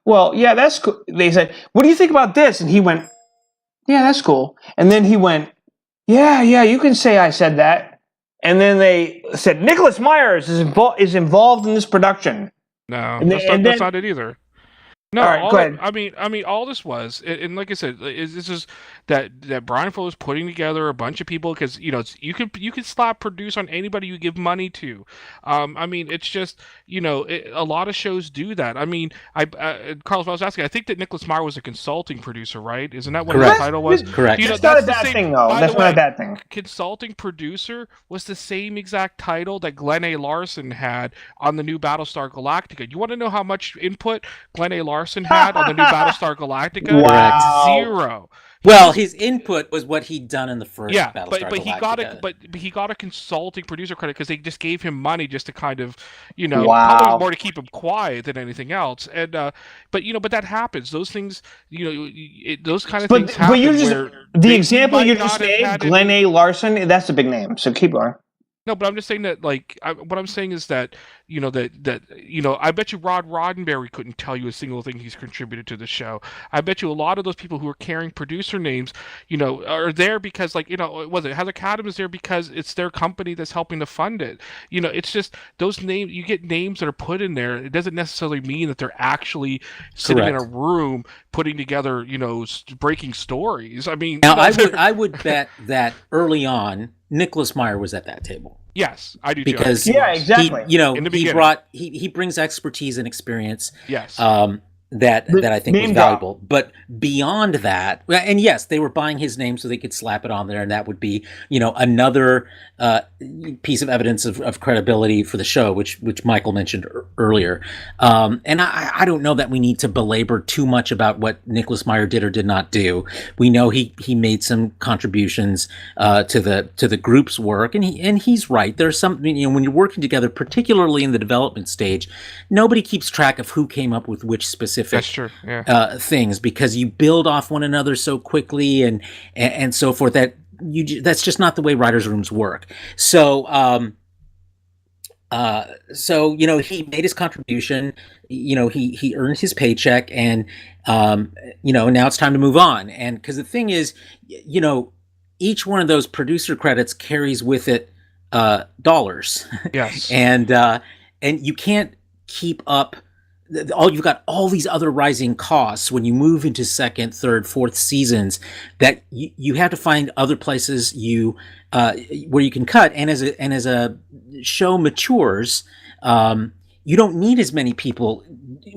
"Well, yeah, that's cool." They said, "What do you think about this?" And he went, "Yeah, that's cool." And then he went, Yeah, you can say I said that. And then they said, Nicholas Myers is involved in this production. No, that's not it either. No, all right, go ahead. I mean, all this was, and like I said, this is that Brian Fuller was putting together a bunch of people because you can slap produce on anybody you give money to. I mean, it's just a lot of shows do that. I mean, Carlos, I was asking, I think that Nicholas Meyer was a consulting producer, right? Isn't that what his title was? Correct. That's not a bad thing, though. That's not a bad thing. Consulting producer was the same exact title that Glenn A. Larson had on the new Battlestar Galactica. You want to know how much input Glenn A. Larson had on the new Battlestar Galactica? Wow. 0. Well, his input was what he'd done in the first Battlestar Galactica. But he got a consulting producer credit because they just gave him money just to kind of, probably more to keep him quiet than anything else. And but that happens. Those things, those kind of things happen. But the example you just gave, Glenn A. Larson, that's a big name. So keep going. No, but I'm just saying that, what I'm saying is that, I bet you Rod Roddenberry couldn't tell you a single thing he's contributed to the show. I bet you a lot of those people who are carrying producer names, are there because, Heather Cadam is there because it's their company that's helping to fund it. It's just those names, you get names that are put in there. It doesn't necessarily mean that they're actually sitting in a room putting together, breaking stories. I mean, now I would bet that early on, Nicholas Meyer was at that table. Yes, I do because too. exactly. He brings expertise and experience. Yes. That I think was valuable. But beyond that, and yes, they were buying his name so they could slap it on there, and that would be, another piece of evidence of credibility for the show, which Michael mentioned earlier. And I don't know that we need to belabor too much about what Nicholas Meyer did or did not do. We know he made some contributions to the group's work, and he's right. There's something, when you're working together, particularly in the development stage, nobody keeps track of who came up with which specific things, because you build off one another so quickly and so forth that's just not the way writers' rooms work. So he made his contribution. He earned his paycheck, and now it's time to move on. And because the thing is, each one of those producer credits carries with it dollars. Yes. and you can't keep up. You've got all these other rising costs when you move into second, third, fourth seasons, that you have to find other places where you can cut. And as a show matures, you don't need as many people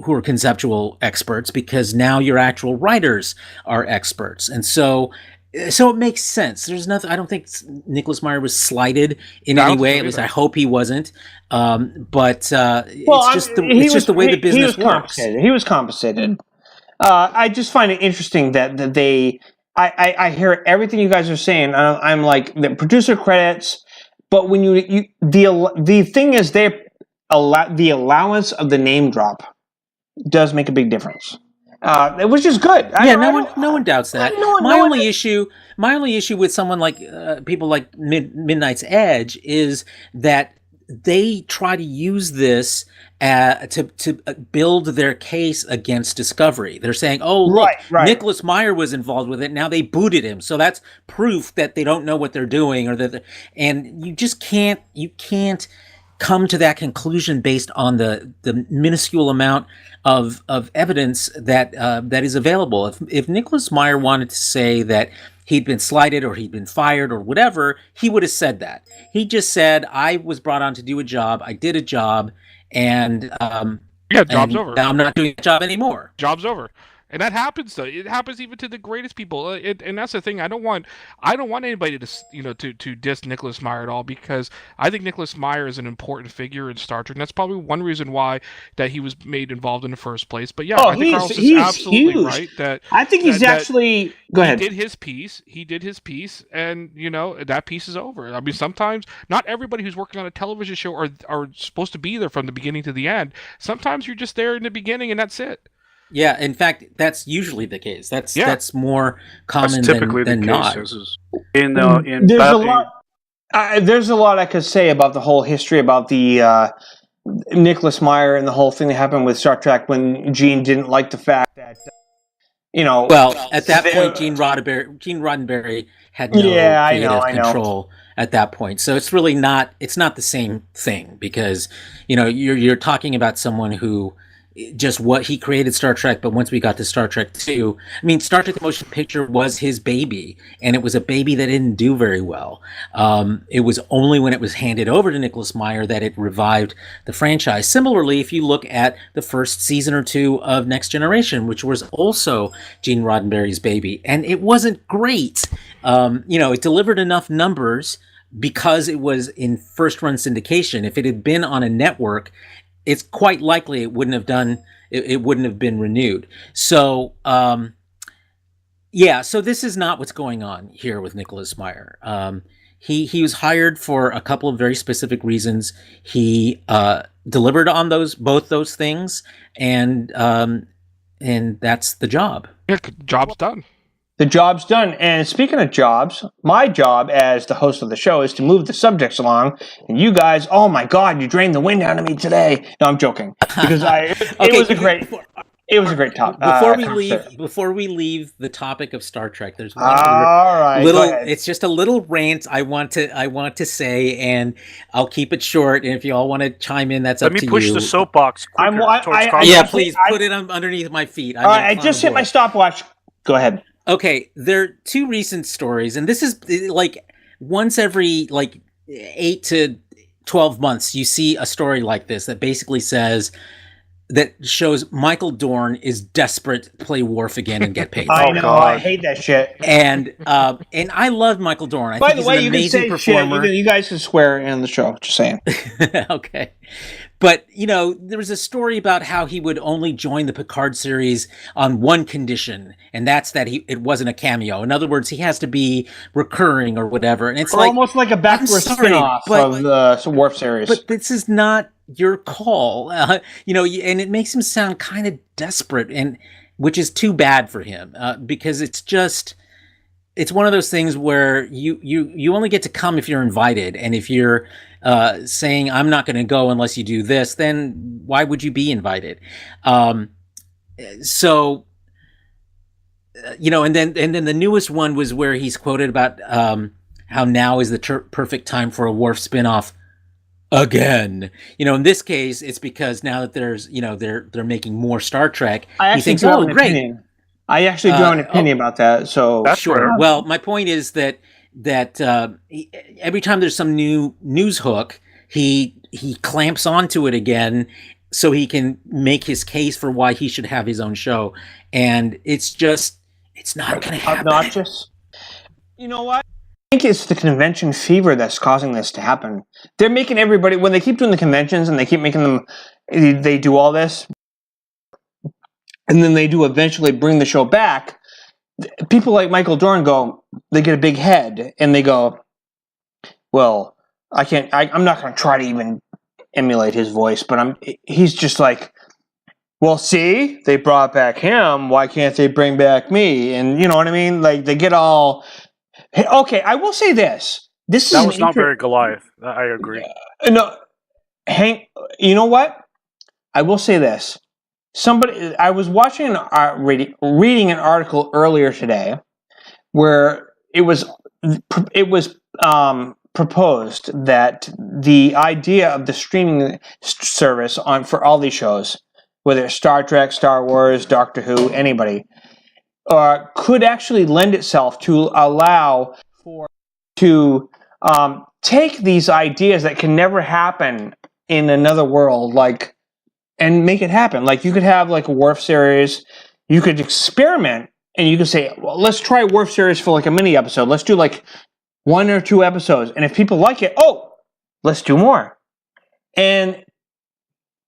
who are conceptual experts, because now your actual writers are experts, and so it makes sense. There's nothing. I don't think Nicholas Meyer was slighted in any way. At least I hope he wasn't. It's just the way the business works. He was compensated. I just find it interesting that they. I hear everything you guys are saying. I'm like, the producer credits, but when the thing is, the allowance of the name drop does make a big difference. It was just good. No one doubts that. My only issue with someone like people like Midnight's Edge is that they try to use this to build their case against Discovery. They're saying, "Oh, look, Nicholas Meyer was involved with it. Now they booted him, so that's proof that they don't know what they're doing." And you just can't come to that conclusion based on the minuscule amount of evidence that is available. If Nicholas Meyer wanted to say that he'd been slighted or he'd been fired or whatever, he would have said that. He just said, "I was brought on to do a job. I did a job, and job's over. Now I'm not doing the job anymore. Job's over." And that happens, though. It happens even to the greatest people. And that's the thing. I don't want anybody to diss Nicholas Meyer at all, because I think Nicholas Meyer is an important figure in Star Trek. And that's probably one reason why that he was made involved in the first place. But yeah, I think Carlos is absolutely huge. Right. I think he's actually. Go ahead. He did his piece, and that piece is over. I mean, sometimes not everybody who's working on a television show are supposed to be there from the beginning to the end. Sometimes you're just there in the beginning, and that's it. Yeah, in fact, that's usually the case. That's more common than not. There's a lot I could say about the whole history about the Nicholas Meyer and the whole thing that happened with Star Trek when Gene didn't like the fact that Well, at that point, Gene Roddenberry had no creative control at that point. So it's really not the same thing, because you're talking about someone who just what he created Star Trek, but once we got to Star Trek 2, I mean, Star Trek the Motion Picture was his baby, and it was a baby that didn't do very well. It was only when it was handed over to Nicholas Meyer that it revived the franchise. Similarly, if you look at the first season or two of Next Generation, which was also Gene Roddenberry's baby, and it wasn't great. It delivered enough numbers because it was in first-run syndication. If it had been on a network, it's quite likely it wouldn't have been renewed. So, so this is not what's going on here with Nicholas Meyer. He was hired for a couple of very specific reasons. He delivered on both those things, and that's the job. Yeah, job's done. The job's done. And speaking of jobs, my job as the host of the show is to move the subjects along. And you guys, oh my God, you drained the wind out of me today. No, I'm joking, because it was a great topic. Before we leave the topic of Star Trek, there's one it's just a little rant I want to say, and I'll keep it short. And if you all want to chime in, that's up to you. Let me push the soapbox. Please put it underneath my feet. All right, I just hit my stopwatch. Go ahead. Okay, there are two recent stories, and this is like once every 8 to 12 months, you see a story like this that basically that shows Michael Dorn is desperate to play Worf again and get paid. I know, I hate that shit. And I love Michael Dorn. I By think the he's way, an you can amazing say performer. shit. You guys can swear in the show. Just saying. Okay. But, there was a story about how he would only join the Picard series on one condition, and that's that it wasn't a cameo. In other words, he has to be recurring or whatever. And it's almost like a backward spin-off of the Worf series. But this is not your call. And it makes him sound kind of desperate, and which is too bad for him, because it's one of those things where you only get to come if you're invited, and if you're saying I'm not going to go unless you do this, then why would you be invited? And then the newest one was where he's quoted about how now is the perfect time for a Worf spinoff again. In this case, it's because now that there's they're making more Star Trek. I actually do have an opinion. I actually do have an opinion about that. So that's sure. Well, my point is that every time there's some new news hook, he clamps onto it again so he can make his case for why he should have his own show, and it's not going to happen. Obnoxious. You know what? I think it's the convention fever that's causing this to happen. They're making everybody, when they keep doing the conventions and they keep making them, they do all this, and then they do eventually bring the show back. People like Michael Dorn they get a big head, and they go, well, I'm not going to try to even emulate his voice, but he's just like, well, see, they brought back him, why can't they bring back me? And you know what I mean? Like, they get all, hey, okay, I will say this. That was not very Goliath. I agree. No, Hank, you know what? I will say this. I was watching reading an article earlier today where it was proposed that the idea of the streaming service for all these shows, whether it's Star Trek, Star Wars, Doctor Who, anybody, could actually lend itself to allow to take these ideas that can never happen in another world, and make it happen. Like, you could have like a Worf series, you could experiment, and you could say, well, let's try Worf series for like a mini episode. Let's do like 1 or 2 episodes. And if people like it, let's do more. And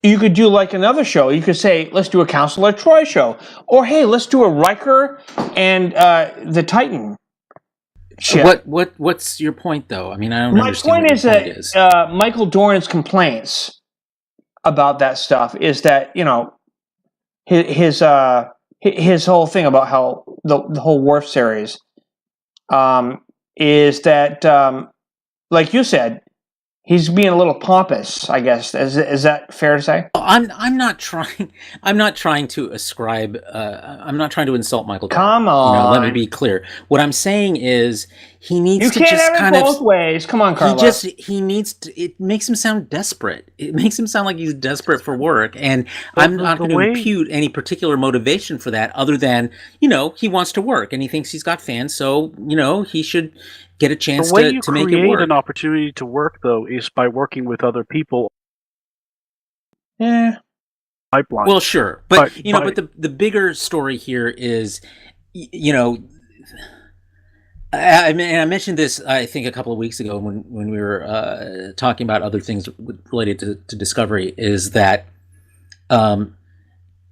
you could do like another show. You could say, let's do a Counselor Troy show. Or, hey, let's do a Riker and the Titan ship. What's your point, though? I mean, I don't understand. My point is that Michael Dorn's complaints about that stuff is that, his whole thing about how the whole Worf series is that, like you said, he's being a little pompous, I guess. Is that fair to say? I'm not trying to ascribe. I'm not trying to insult Michael Dorn. Come on. Let me be clear. What I'm saying is he needs to just kind of. You can't have it both ways. Come on, Carlos. He needs to. It makes him sound desperate. It makes him sound like he's desperate for work, and I'm not going to impute any particular motivation for that, other than he wants to work and he thinks he's got fans, so he should get a chance to make it work. The way you create an opportunity to work, though, is by working with other people. Yeah. Pipeline. Well, sure, but the bigger story here is, I mentioned this, I think, a couple of weeks ago when we were talking about other things related to Discovery, is that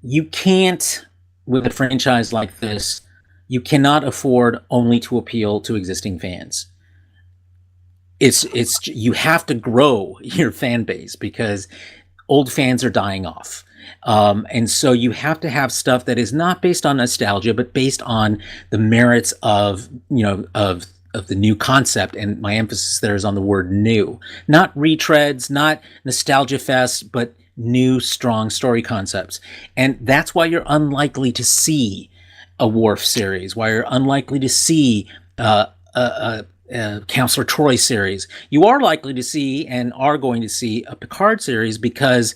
you can't, with a franchise like this, you cannot afford only to appeal to existing fans. It's you have to grow your fan base because old fans are dying off. And so you have to have stuff that is not based on nostalgia, but based on the merits of the new concept. And my emphasis there is on the word new, not retreads, not nostalgia fest, but new, strong story concepts. And that's why you're unlikely to see a Worf series, why you're unlikely to see a Counselor Troy series. You are likely to see and are going to see a Picard series because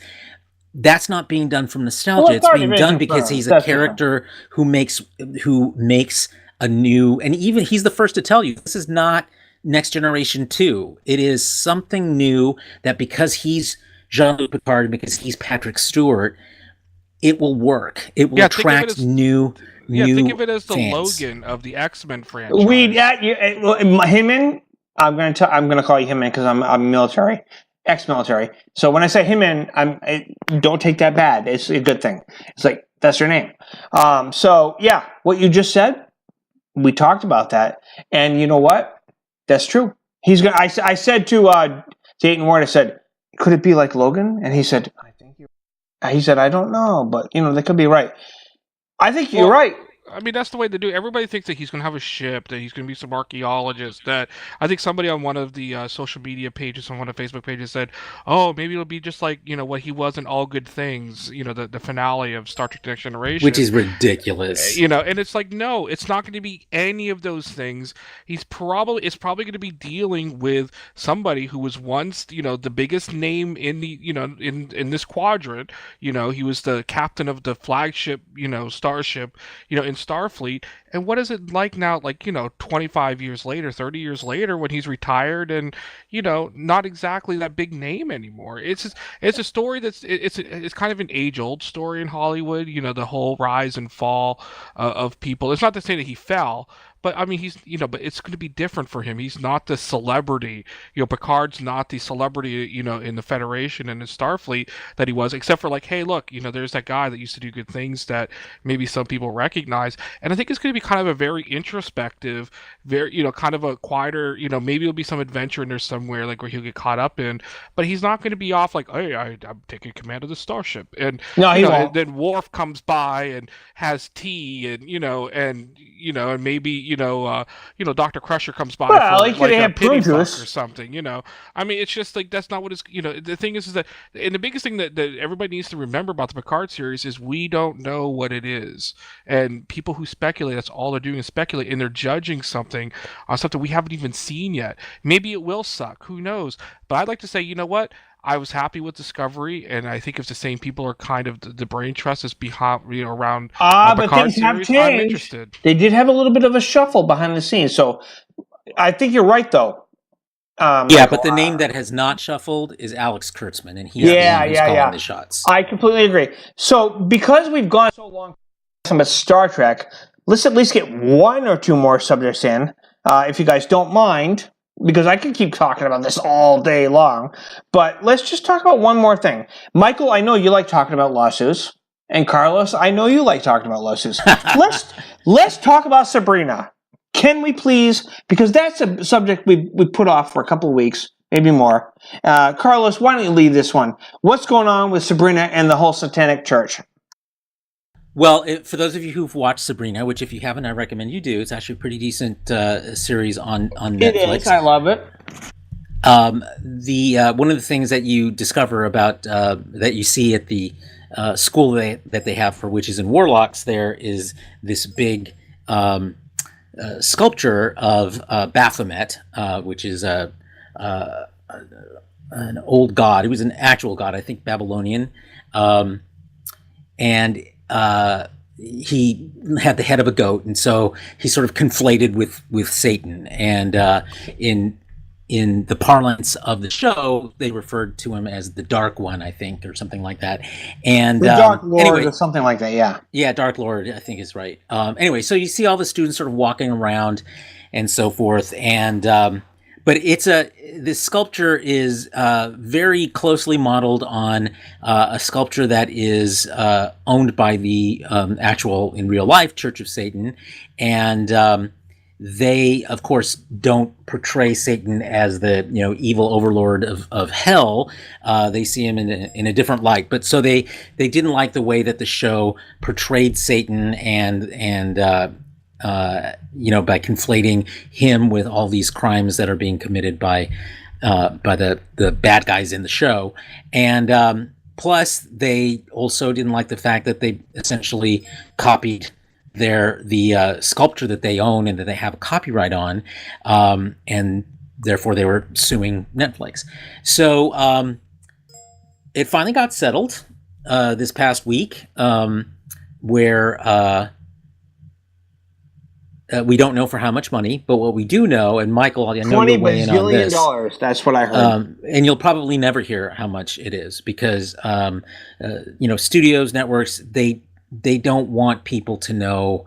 that's not being done from nostalgia. It's being done because he's a character who makes a new, and even he's the first to tell you this is not Next Generation 2. It is something new that because he's Jean-Luc Picard and because he's Patrick Stewart, it will work. It will attract new think of it as the fans. Logan of the X-Men franchise. Hinman. I'm gonna call you Hinman because I'm military, ex-military. So when I say Hinman, don't take that bad. It's a good thing. It's like that's your name. So yeah, what you just said, we talked about that, and you know what? That's true. He's gonna. I said to Dayton Ward, I said, could it be like Logan? And he said, I think you're. He said, I don't know, but they could be right. I think you're right. I mean, that's the way to do it. Everybody thinks that he's going to have a ship, that he's going to be some archaeologist. That I think somebody on one of the social media pages, on one of the Facebook pages, said, "Oh, maybe it'll be just like what he was in All Good Things." The finale of Star Trek: Next Generation, which is ridiculous. And it's like, no, it's not going to be any of those things. It's probably going to be dealing with somebody who was once the biggest name in the in this quadrant. He was the captain of the flagship starship in Starfleet. And what is it like now, 25 years later, 30 years later, when he's retired and not exactly that big name anymore? It's a story that's it's kind of an age-old story in Hollywood, the whole rise and fall of people. It's not to say that he fell, but I mean, he's but it's going to be different for him. He's not the celebrity. Picard's not the celebrity, in the Federation and in Starfleet that he was, except for hey, look, there's that guy that used to do good things that maybe some people recognize. And I think it's going to be kind of a very introspective, very kind of a quieter, maybe there'll be some adventure in there somewhere where he'll get caught up in, but he's not going to be off hey, I'm taking command of the starship, and no, and then Worf comes by and has tea, and and maybe Dr. Crusher comes by for a pity fuck or something. I mean, it's just that's not what it's. The thing is that, and the biggest thing that everybody needs to remember about the Picard series is we don't know what it is, and people who speculate, that's all they're doing is speculate, and they're judging something on something we haven't even seen yet. Maybe it will suck. Who knows? But I'd like to say, what? I was happy with Discovery, and I think if the same people are kind of the brain trust is behind, around but things have changed. I'm interested. They did have a little bit of a shuffle behind the scenes, so I think you're right, though. But the name that has not shuffled is Alex Kurtzman, and he's calling the shots. I completely agree. So because we've gone so long about Star Trek, let's at least get one or two more subjects in, if you guys don't mind. Because I could keep talking about this all day long. But let's just talk about one more thing. Michael, I know you like talking about lawsuits. And Carlos, I know you like talking about lawsuits. Let's talk about Sabrina. Can we please? Because that's a subject we put off for a couple of weeks, maybe more. Carlos, why don't you lead this one? What's going on with Sabrina and the whole Satanic Church? Well, for those of you who've watched Sabrina, which if you haven't, I recommend you do. It's actually a pretty decent series on Netflix. It is. I love it. One of the things that you discover about that you see at the school that they have for witches and warlocks there is this big sculpture of Baphomet, which is an old god. It was an actual god, I think Babylonian, and he had the head of a goat, and so he's sort of conflated with Satan. And in the parlance of the show, they referred to him as the Dark One, I think, or something like that. And the Dark Lord, or something like that. Yeah, Dark Lord, I think is right. Anyway, so you see all the students sort of walking around and so forth, and but this sculpture is very closely modeled on a sculpture that is owned by the actual, in real life, Church of Satan. And they, of course, don't portray Satan as the evil overlord of hell. They see him in a different light. But so they didn't like the way that the show portrayed Satan and by conflating him with all these crimes that are being committed by the bad guys in the show. And plus, they also didn't like the fact that they essentially copied the sculpture that they own and that they have a copyright on, and therefore they were suing Netflix. So it finally got settled this past week, where we don't know for how much money, but what we do know, and Michael, I know you'll weigh in on this. $20 billion. That's what I heard. And you'll probably never hear how much it is because, studios, networks, they don't want people to know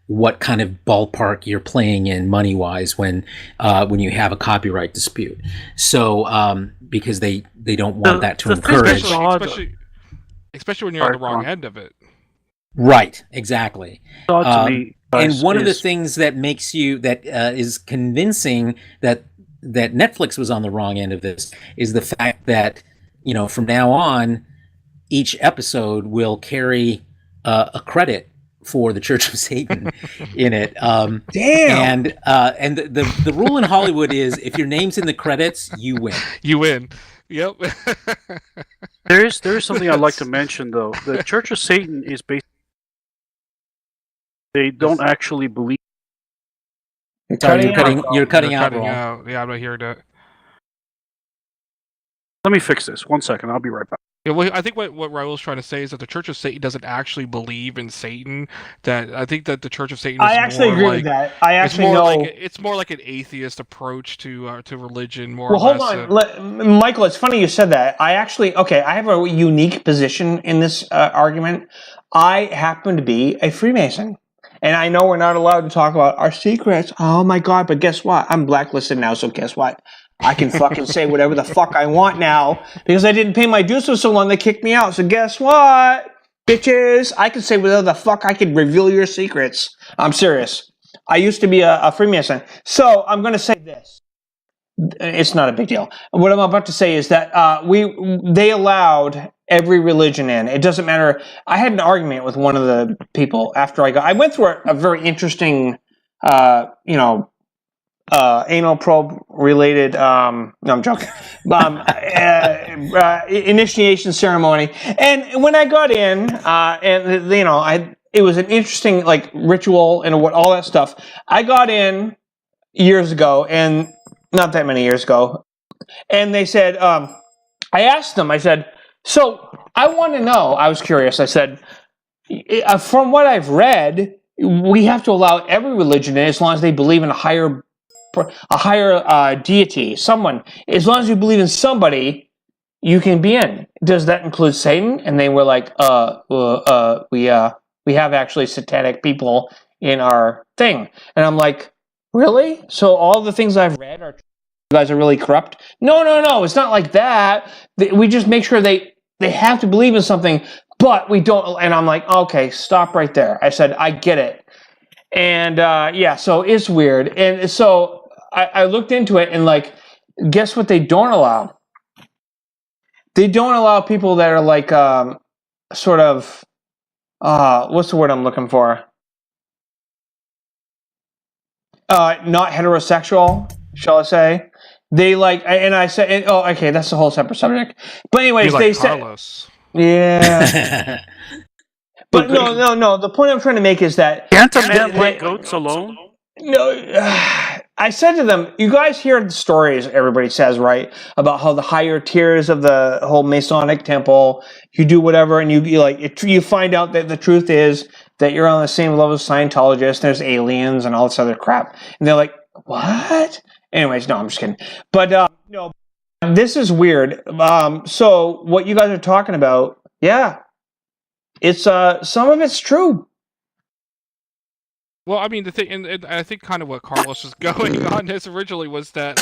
what kind of ballpark you're playing in money-wise when you have a copyright dispute. So because they don't want that to encourage, especially when you're on the wrong end of it. Right, exactly. To me, and one of the things that makes you is convincing that Netflix was on the wrong end of this is the fact that from now on, each episode will carry a credit for the Church of Satan in it. Damn. And the rule in Hollywood is if your name's in the credits, you win. You win. Yep. There is something I'd like to mention though. The Church of Satan is basically they don't actually believe. You're cutting out. Yeah, I'm not hearing that. Let me fix this. 1 second. I'll be right back. Yeah, well, I think what Raul's trying to say is that the Church of Satan doesn't actually believe in Satan. That I think that the Church of Satan. I actually agree with that. I actually know it's more like an atheist approach to religion. Well, hold on, Michael. It's funny you said that. I have a unique position in this argument. I happen to be a Freemason. And I know we're not allowed to talk about our secrets. Oh my God, but guess what? I'm blacklisted now, so guess what? I can fucking say whatever the fuck I want now because I didn't pay my dues for so long they kicked me out. So guess what? Bitches, I can say whatever the fuck. I can reveal your secrets. I'm serious. I used to be a Freemason. So I'm going to say this. It's not a big deal. What I'm about to say is that they allowed every religion in. It doesn't matter. I had an argument with one of the people after I went through a very interesting, anal probe related, no, I'm joking, initiation ceremony. And when I got in, it was an interesting ritual and all that stuff. I got in years ago, and not that many years ago, and they said, I asked them, I said, so I want to know, I was curious, I said, from what I've read, we have to allow every religion in as long as they believe in a higher deity, someone. As long as you believe in somebody, you can be in. Does that include Satan? And they were like, we have actually satanic people in our thing. And I'm like, really? So all the things I've read are you guys are really corrupt? No. It's not like that. We just make sure they have to believe in something, but we don't. And I'm like, okay, stop right there. I said, I get it. And so it's weird. And so I looked into it and guess what they don't allow? They don't allow people that are sort of, what's the word I'm looking for? Not heterosexual, shall I say? They and I said, oh, okay, that's a whole separate subject. But anyways, they said, Carlos. Yeah. But no. The point I'm trying to make is that can't a man let goats alone? No, I said to them, you guys hear the stories everybody says, right, about how the higher tiers of the whole Masonic temple, you do whatever, and you find out that the truth is that you're on the same level as Scientologists, there's aliens and all this other crap. And they're like, what? Anyways, no, I'm just kidding. But no, this is weird. So what you guys are talking about, yeah, it's some of it's true. Well, I mean, the thing, and I think kind of what Carlos was going on this originally was that,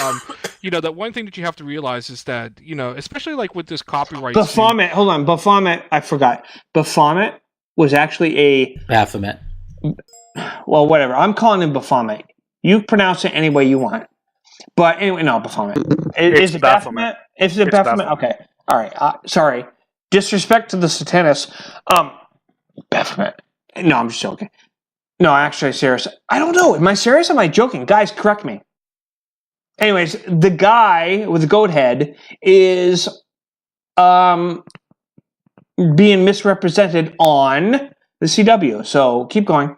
that one thing that you have to realize is that, especially with this copyright. Baphomet, hold on, Baphomet, I forgot. Baphomet was actually a Baphomet. Well, whatever. I'm calling him Baphomet. You pronounce it any way you want. But anyway, no, Baphomet. Is it Baphomet? Is it Baphomet? Okay. All right. Sorry. Disrespect to the Satanists. Baphomet. No, I'm just joking. No, actually, serious. I don't know. Am I serious? Am I joking? Guys, correct me. Anyways, the guy with the goat head is being misrepresented on the CW. So keep going.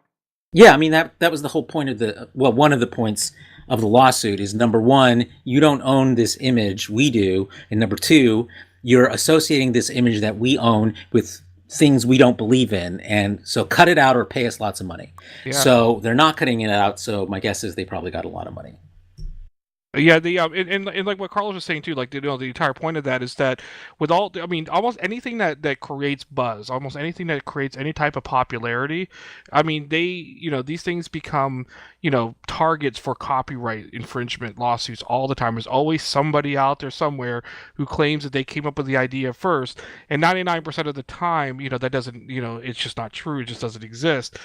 Yeah, I mean that was the whole point of one of the points of the lawsuit is number one, you don't own this image, we do, and number two, you're associating this image that we own with things we don't believe in, and so cut it out or pay us lots of money. Yeah. So they're not cutting it out. So my guess is they probably got a lot of money. Yeah, and like what Carlos was saying too, like the entire point of that is that with all, I mean, almost anything that creates buzz, almost anything that creates any type of popularity, I mean, these things become, targets for copyright infringement lawsuits all the time. There's always somebody out there somewhere who claims that they came up with the idea first, and 99% of the time, that doesn't, it's just not true. It just doesn't exist,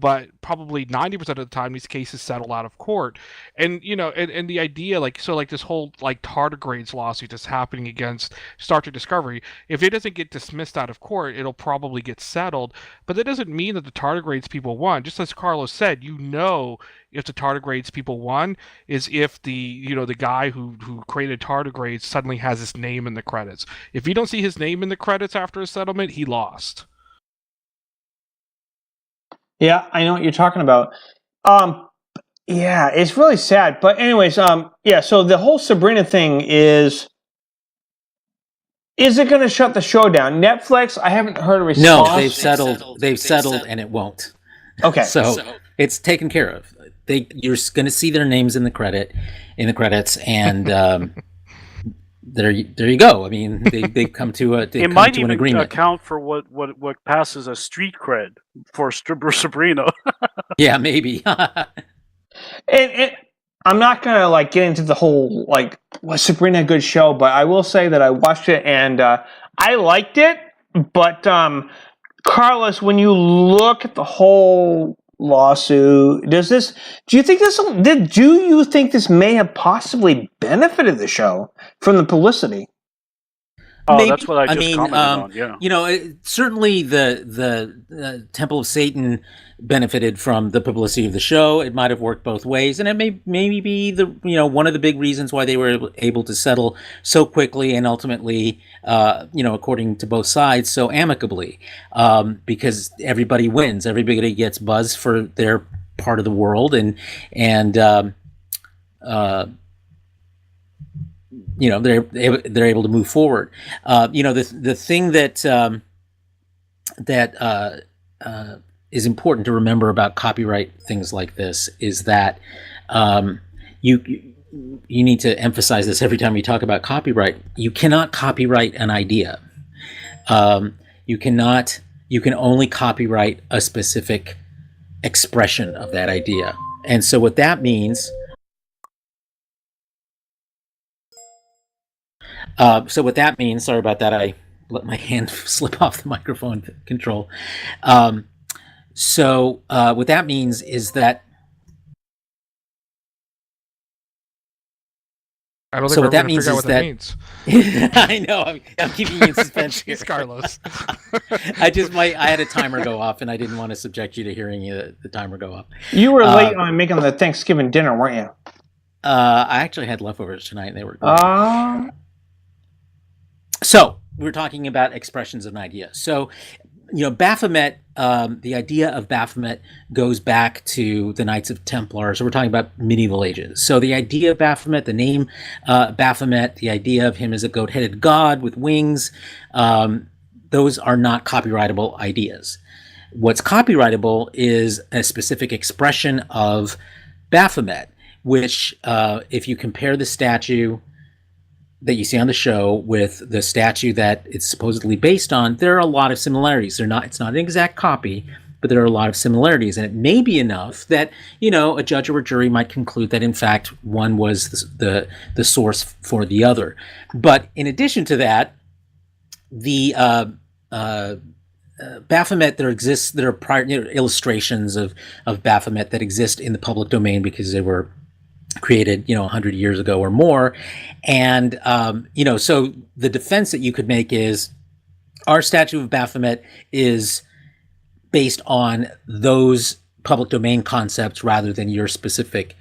but probably 90% of the time these cases settle out of court, and and the idea, like this whole tardigrades lawsuit that's happening against Star Trek Discovery, if it doesn't get dismissed out of court, it'll probably get settled. But that doesn't mean that the tardigrades people won. Just as Carlos said, if the tardigrades people won is if the guy who created tardigrades suddenly has his name in the credits. If you don't see his name in the credits after a settlement, he lost. Yeah, I know what you're talking about. Yeah, it's really sad. But anyways, so the whole Sabrina thing is it going to shut the show down? Netflix, I haven't heard a response. No, they've settled, and it won't. Okay. So it's taken care of. You're going to see their names in the credits, and there you go. I mean, they've come to an agreement. It might even account for what passes as street cred for Sabrina. Yeah, maybe. And I'm not gonna get into the whole was Sabrina a good show, but I will say that I watched it and I liked it. But Carlos, when you look at the whole lawsuit, do you think this may have possibly benefited the show from the publicity? Oh, maybe. That's what I just commented on. Yeah, certainly the Temple of Satan benefited from the publicity of the show. It might have worked both ways, and it may be the one of the big reasons why they were able to settle so quickly and ultimately, according to both sides, so amicably, because everybody wins. Everybody gets buzz for their part of the world, and they're able to move forward. The thing that is important to remember about copyright things like this is that you need to emphasize this every time you talk about copyright. You cannot copyright an idea. You can only copyright a specific expression of that idea. And so what that means. Sorry about that. I let my hand slip off the microphone control. So what that means is that. I don't think we're going to figure out what that means. I know. I'm keeping you in suspense here. Jeez, Carlos. I had a timer go off, and I didn't want to subject you to hearing the timer go off. You were late on making the Thanksgiving dinner, weren't you? I actually had leftovers tonight, and they were good. So we're talking about expressions of an idea. So, Baphomet, the idea of Baphomet goes back to the Knights of Templar. So we're talking about medieval ages. So the idea of Baphomet, the name Baphomet, the idea of him as a goat-headed god with wings, those are not copyrightable ideas. What's copyrightable is a specific expression of Baphomet, which if you compare the statue that you see on the show with the statue that it's supposedly based on, there are a lot of similarities. It's not an exact copy, but there are a lot of similarities, and it may be enough that a judge or a jury might conclude that in fact one was the source for the other. But in addition to that, the Baphomet, there are prior illustrations of Baphomet that exist in the public domain because they were created 100 years ago or more, and so the defense that you could make is our statue of Baphomet is based on those public domain concepts rather than your specific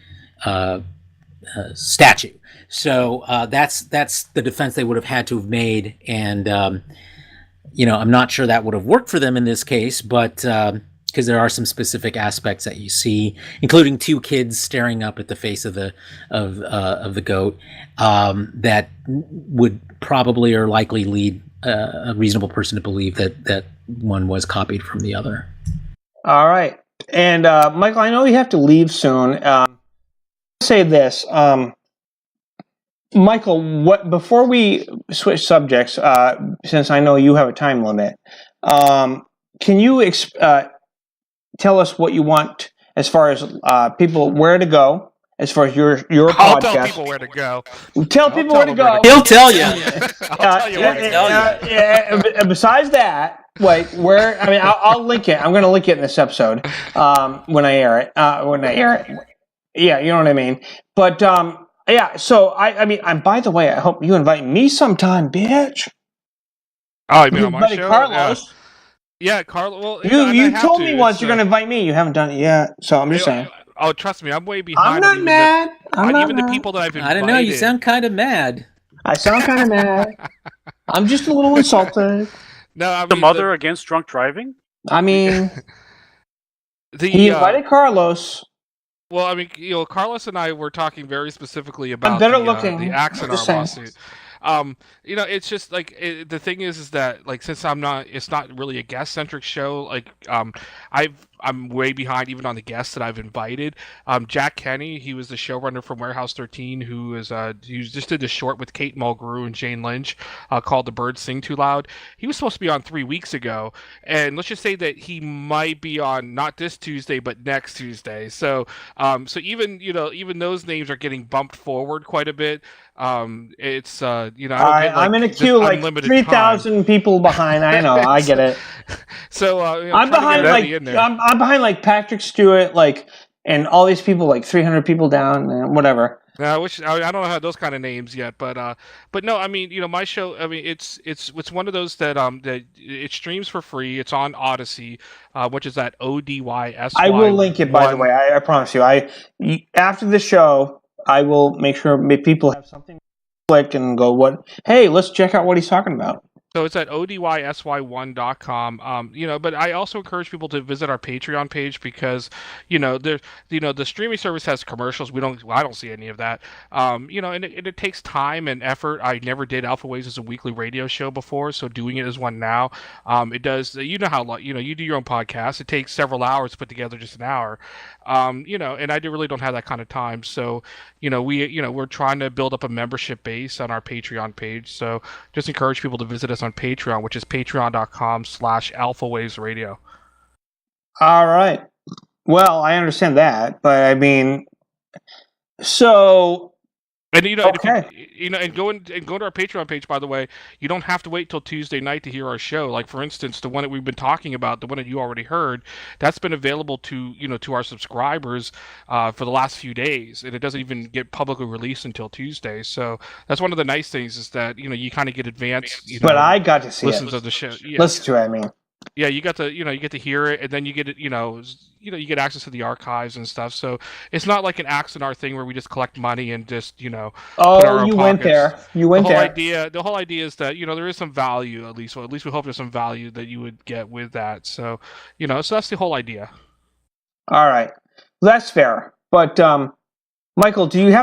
statue. So that's the defense they would have had to have made, and I'm not sure that would have worked for them in this case, but because there are some specific aspects that you see, including two kids staring up at the face of the goat, that would probably or likely lead a reasonable person to believe that one was copied from the other. All right. And Michael, I know you have to leave soon. Say this, Michael. Before we switch subjects, since I know you have a time limit, can you tell us what you want as far as people where to go? As far as your I'll podcast, tell people where to go. Tell people where to go. He'll tell you. I'll tell you where to go. Besides that, where? I mean, I'll link it. I'm going to link it in this episode when I air it. Yeah, you know what I mean. But yeah. So I mean, by the way, I hope you invite me sometime, bitch. Oh, you mean on my show? Carlos. Yeah, Carlos. Well, you told me once you're going to invite me. You haven't done it yet, so I'm just saying. Oh, trust me, I'm way behind. I'm not mad. Even the people that I've invited. I don't know. You sound kind of mad. I sound kind of mad. I'm just a little insulted. No, I mean, the mother against drunk driving. I mean, he invited Carlos. Well, I mean, Carlos and I were talking very specifically about the axe in our lawsuit. It's just like the thing is that like since it's not really a guest centric show. Like I'm way behind even on the guests that I've invited. Jack Kenny, he was the showrunner from Warehouse 13, who just did the short with Kate Mulgrew and Jane Lynch called "The Birds Sing Too Loud." He was supposed to be on 3 weeks ago, and let's just say that he might be on not this Tuesday but next Tuesday. So even those names are getting bumped forward quite a bit. It's I don't get, I'm in a queue like 3,000 people behind. I know, I get it. So I'm behind I'm behind like Patrick Stewart, and all these people, like 300 people down, and whatever. I don't know those kind of names yet, but no, I mean, my show, I mean, it's one of those that it streams for free. It's on Odyssey, which is at ODYSY. I will link it, by the way. I promise you. After the show, I will make sure people have something to click and go, hey, let's check out what he's talking about. So it's at ODYSY1.com. But I also encourage people to visit our Patreon page because, the streaming service has commercials. I don't see any of that. And it takes time and effort. I never did Alpha Waves as a weekly radio show before, so doing it as one now. It does. You know how you do your own podcast. It takes several hours to put together just an hour. And I really don't have that kind of time. So, we're trying to build up a membership base on our Patreon page. So just encourage people to visit us on Patreon, which is patreon.com/alphawavesradio. All right. Well, I understand that, but I mean, so. And okay. And go to our Patreon page. By the way, you don't have to wait till Tuesday night to hear our show. Like for instance, the one that we've been talking about, the one that you already heard, that's been available to our subscribers for the last few days, and it doesn't even get publicly released until Tuesday. So that's one of the nice things is that you kind of get advanced. But I got to see listens of the show. Yeah. Listen to it. I mean. Yeah, you get to hear it, and then you get it. You get access to the archives and stuff. So it's not like an Axonar thing where we just collect money and just put our own went there. You went there. The whole idea is that there is some value at least. Well, at least we hope there's some value that you would get with that. So so that's the whole idea. All right, that's fair. But Michael, if you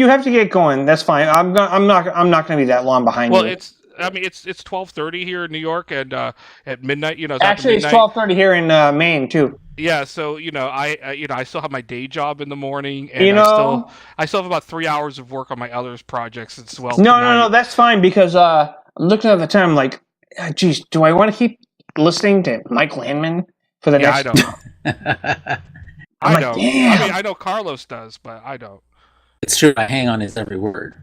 have to get going, that's fine. I'm not going to be that long behind you. Well, it's 12:30 here in New York, and at midnight, Actually, it's 12:30 here in Maine too. Yeah, so I still have my day job in the morning, and I still have about 3 hours of work on my other projects as well. No, that's fine because I'm looking at the time, I'm like, geez, do I want to keep listening to Michael Hinman for the next? I don't. I don't. Damn. I mean, I know Carlos does, but I don't. It's true. I hang on his every word.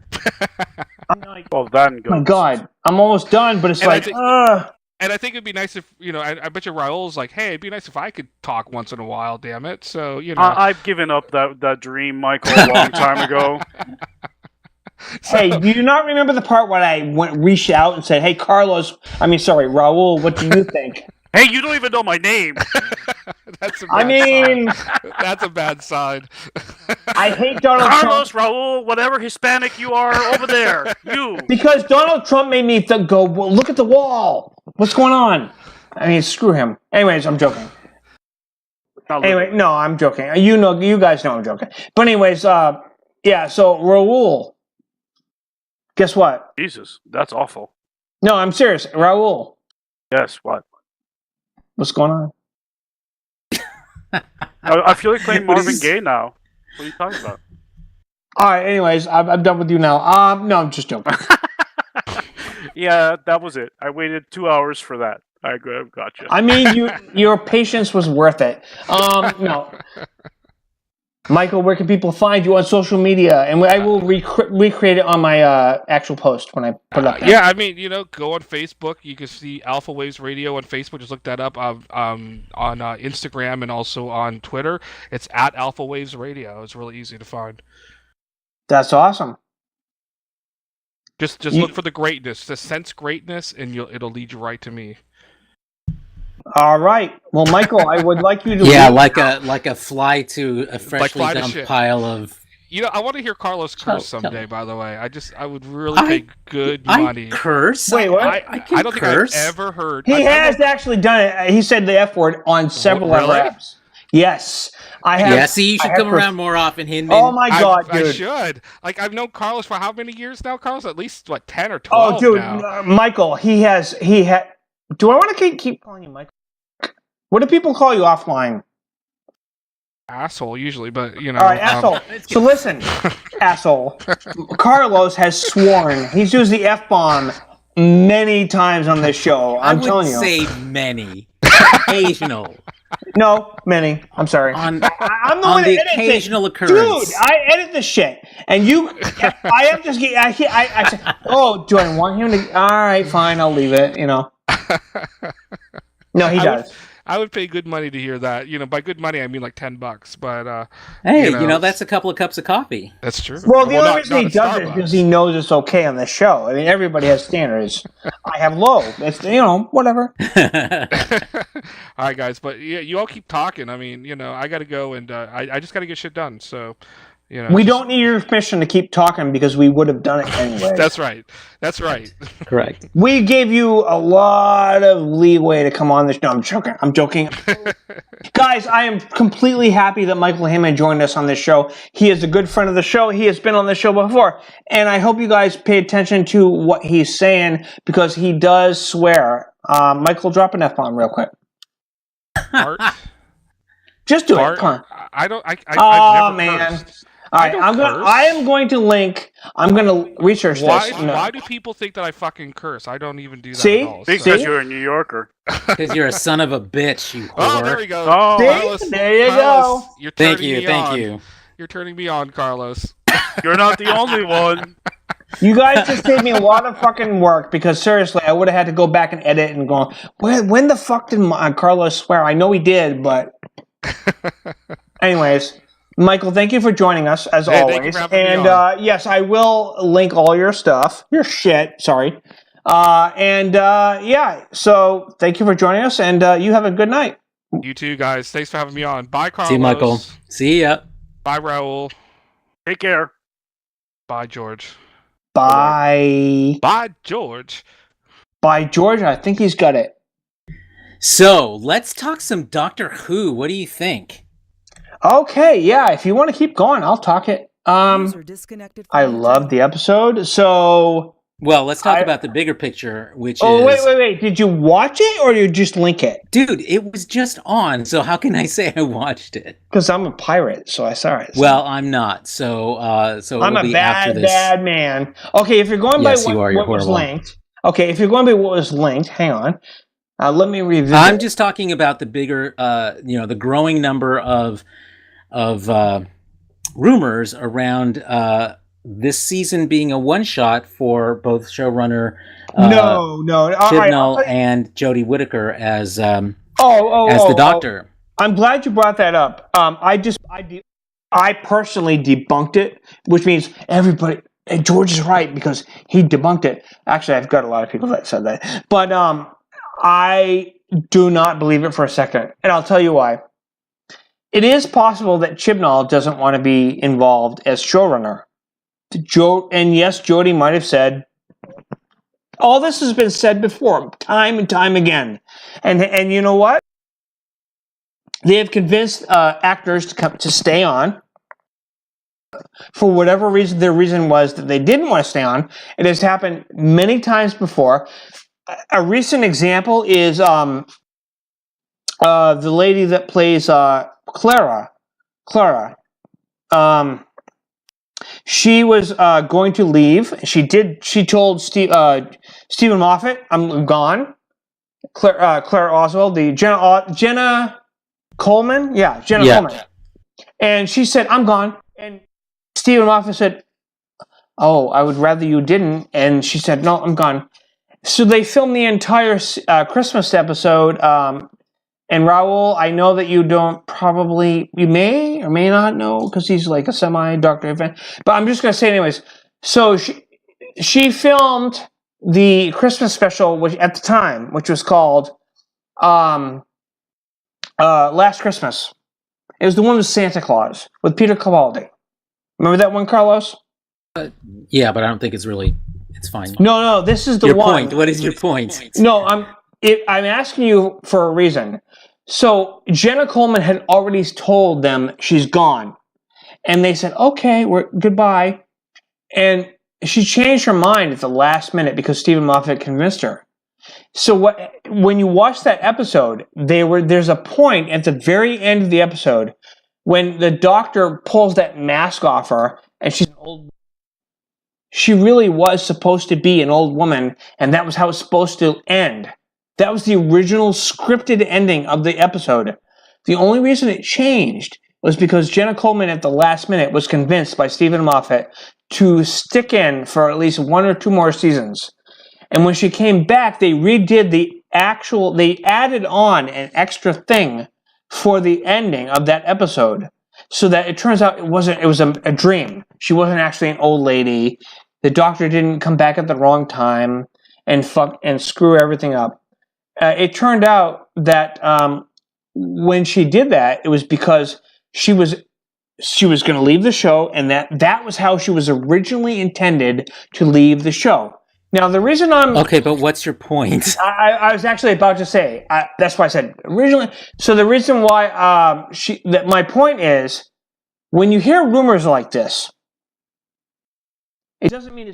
Well, then oh my God, I'm almost done, but it's and I think it'd be nice if I bet you Raul's like, hey, it'd be nice if I could talk once in a while. Damn it! So I've given up that dream, Michael, a long time ago. Hey, do you not remember the part when I reached out and said, "Hey, Raul, what do you think?" Hey, you don't even know my name. That's a bad sign. That's a bad sign. I hate Donald Carlos, Trump. Raul, whatever Hispanic you are over there. You. Because Donald Trump made me go, well, look at the wall. What's going on? I mean, screw him. Anyways, I'm joking. Anyway, no, I'm joking. You guys know I'm joking. But anyways, so Raul, guess what? Jesus, that's awful. No, I'm serious. Raul. Yes, what? What's going on? I feel like playing Marvin Gaye now. What are you talking about? All right. Anyways, I'm done with you now. No, I'm just joking. Yeah, that was it. I waited 2 hours for that. I gotcha. I mean, your patience was worth it. No. Michael, where can people find you on social media? And I will recreate it on my actual post when I put it up there. Yeah, I mean, go on Facebook. You can see Alpha Waves Radio on Facebook. Just look that up on Instagram and also on Twitter. It's at Alpha Waves Radio. It's really easy to find. That's awesome. Just look for the greatness. Just sense greatness, and it'll lead you right to me. All right. Well, Michael, I would like you to like a fly to a freshly dumped pile of. I want to hear Carlos curse someday. By the way, I would really pay good money. Curse? Wait, what? I don't think I've ever heard. He has actually done it. He said the F word on several other apps. Yes, I have. Yeah, see, you should come around more often, Hinman. Oh my God, dude! I should. I've known Carlos for how many years now, Carlos? At least 10 or 12. Oh, dude, now. Michael, he had. Do I want to keep calling you Michael? What do people call you offline? Asshole, usually, but All right, asshole. So listen, asshole. Carlos has sworn. He's used the F-bomb many times on this show. I'm telling you. I would say many. Occasional. No, many. I'm sorry. I'm the one the that occasional edits it. occurrence. Dude, I edit this shit. And you, I am just, I say, oh, do I want him to, all right, fine, I'll leave it, No, he does. I would pay good money to hear that. By good money, I mean like $10. But hey, that's a couple of cups of coffee. That's true. Well, the only reason he does it is because he knows it's okay on this show. I mean, everybody has standards. I have low. It's whatever. All right, guys, but you all keep talking. I mean, I got to go and I just got to get shit done. So. We don't need your permission to keep talking because we would have done it anyway. That's right. Correct. We gave you a lot of leeway to come on this. No, I'm joking. Guys, I am completely happy that Michael Hinman joined us on this show. He is a good friend of the show. He has been on the show before. And I hope you guys pay attention to what he's saying because he does swear. Michael, drop an F-bomb real quick. Art? Just do it. Come on. I don't. Oh, man. Cursed. All right, I am going to link. I'm going to research this. Why do people think that I fucking curse? I don't even do that at all. Because you're a New Yorker. Because you're a son of a bitch, you whore. Oh, there we go. Oh, Carlos, there you go. Thank you. You're turning me on, Carlos. You're not the only one. You guys just saved me a lot of fucking work because seriously, I would have had to go back and edit and go, when the fuck did Carlos swear? I know he did, but... Anyways... Michael, thank you for joining us, as always. And yes, I will link all your stuff. Your shit, sorry. So thank you for joining us, and you have a good night. You too, guys. Thanks for having me on. Bye, Carlos. See you, Michael. See ya. Bye, Raul. Take care. Bye, George. Bye. Bye, George. Bye, George. I think he's got it. So, let's talk some Doctor Who. What do you think? Okay, yeah, if you want to keep going, I'll talk it. I loved the episode, so... Well, let's talk about the bigger picture, which is... Oh, wait. Did you watch it, or did you just link it? Dude, it was just on, so how can I say I watched it? Because I'm a pirate, so I saw it. Well, I'm not, so I'm a bad man. Okay, if you're going by what was linked... Okay, if you're going by what was linked, hang on. Let me revisit. I'm just talking about the bigger, the growing number of rumors around this season being a one-shot for both showrunner Chibnall and Jodie Whittaker as the Doctor. I'm glad you brought that up. I personally debunked it, which means everybody. And George is right because he debunked it. Actually, I've got a lot of people that said that, but I do not believe it for a second, and I'll tell you why. It is possible that Chibnall doesn't want to be involved as showrunner. And yes, Jodie might have said, all this has been said before, time and time again. And you know what? They have convinced actors to stay on. For whatever reason, their reason was that they didn't want to stay on. It has happened many times before. A recent example is the lady that plays Clara. She was going to leave. She told Stephen Moffat, "I'm gone." Claire Oswald, the Jenna Coleman, Jenna Coleman, and she said, "I'm gone." And Stephen Moffat said, "Oh, I would rather you didn't." And she said, "No, I'm gone." So they filmed the entire Christmas episode. And Raul, I know that you may or may not know because he's like a semi-Doctor Who fan. But I'm just going to say anyways. So she filmed the Christmas special, which at the time, which was called Last Christmas. It was the one with Santa Claus with Peter Capaldi. Remember that one, Carlos? Yeah, but I don't think it's fine. No, this is the your one. Point. What is your point? No, I'm asking you for a reason. So Jenna Coleman had already told them she's gone, and they said, "Okay, goodbye." And she changed her mind at the last minute because Stephen Moffat convinced her. So when you watch that episode, there's a point at the very end of the episode when the doctor pulls that mask off her, and she's an old. She really was supposed to be an old woman, and that was how it's supposed to end. That was the original scripted ending of the episode. The only reason it changed was because Jenna Coleman at the last minute was convinced by Stephen Moffat to stick in for at least 1 or 2 more seasons. And when she came back, they redid they added on an extra thing for the ending of that episode. So that it turns out it was a dream. She wasn't actually an old lady. The doctor didn't come back at the wrong time and screw everything up. It turned out that when she did that, it was because she was going to leave the show, and that was how she was originally intended to leave the show. Now, the reason okay, but what's your point? I was actually about to say that's why I said originally. So the reason why my point is, when you hear rumors like this, it doesn't mean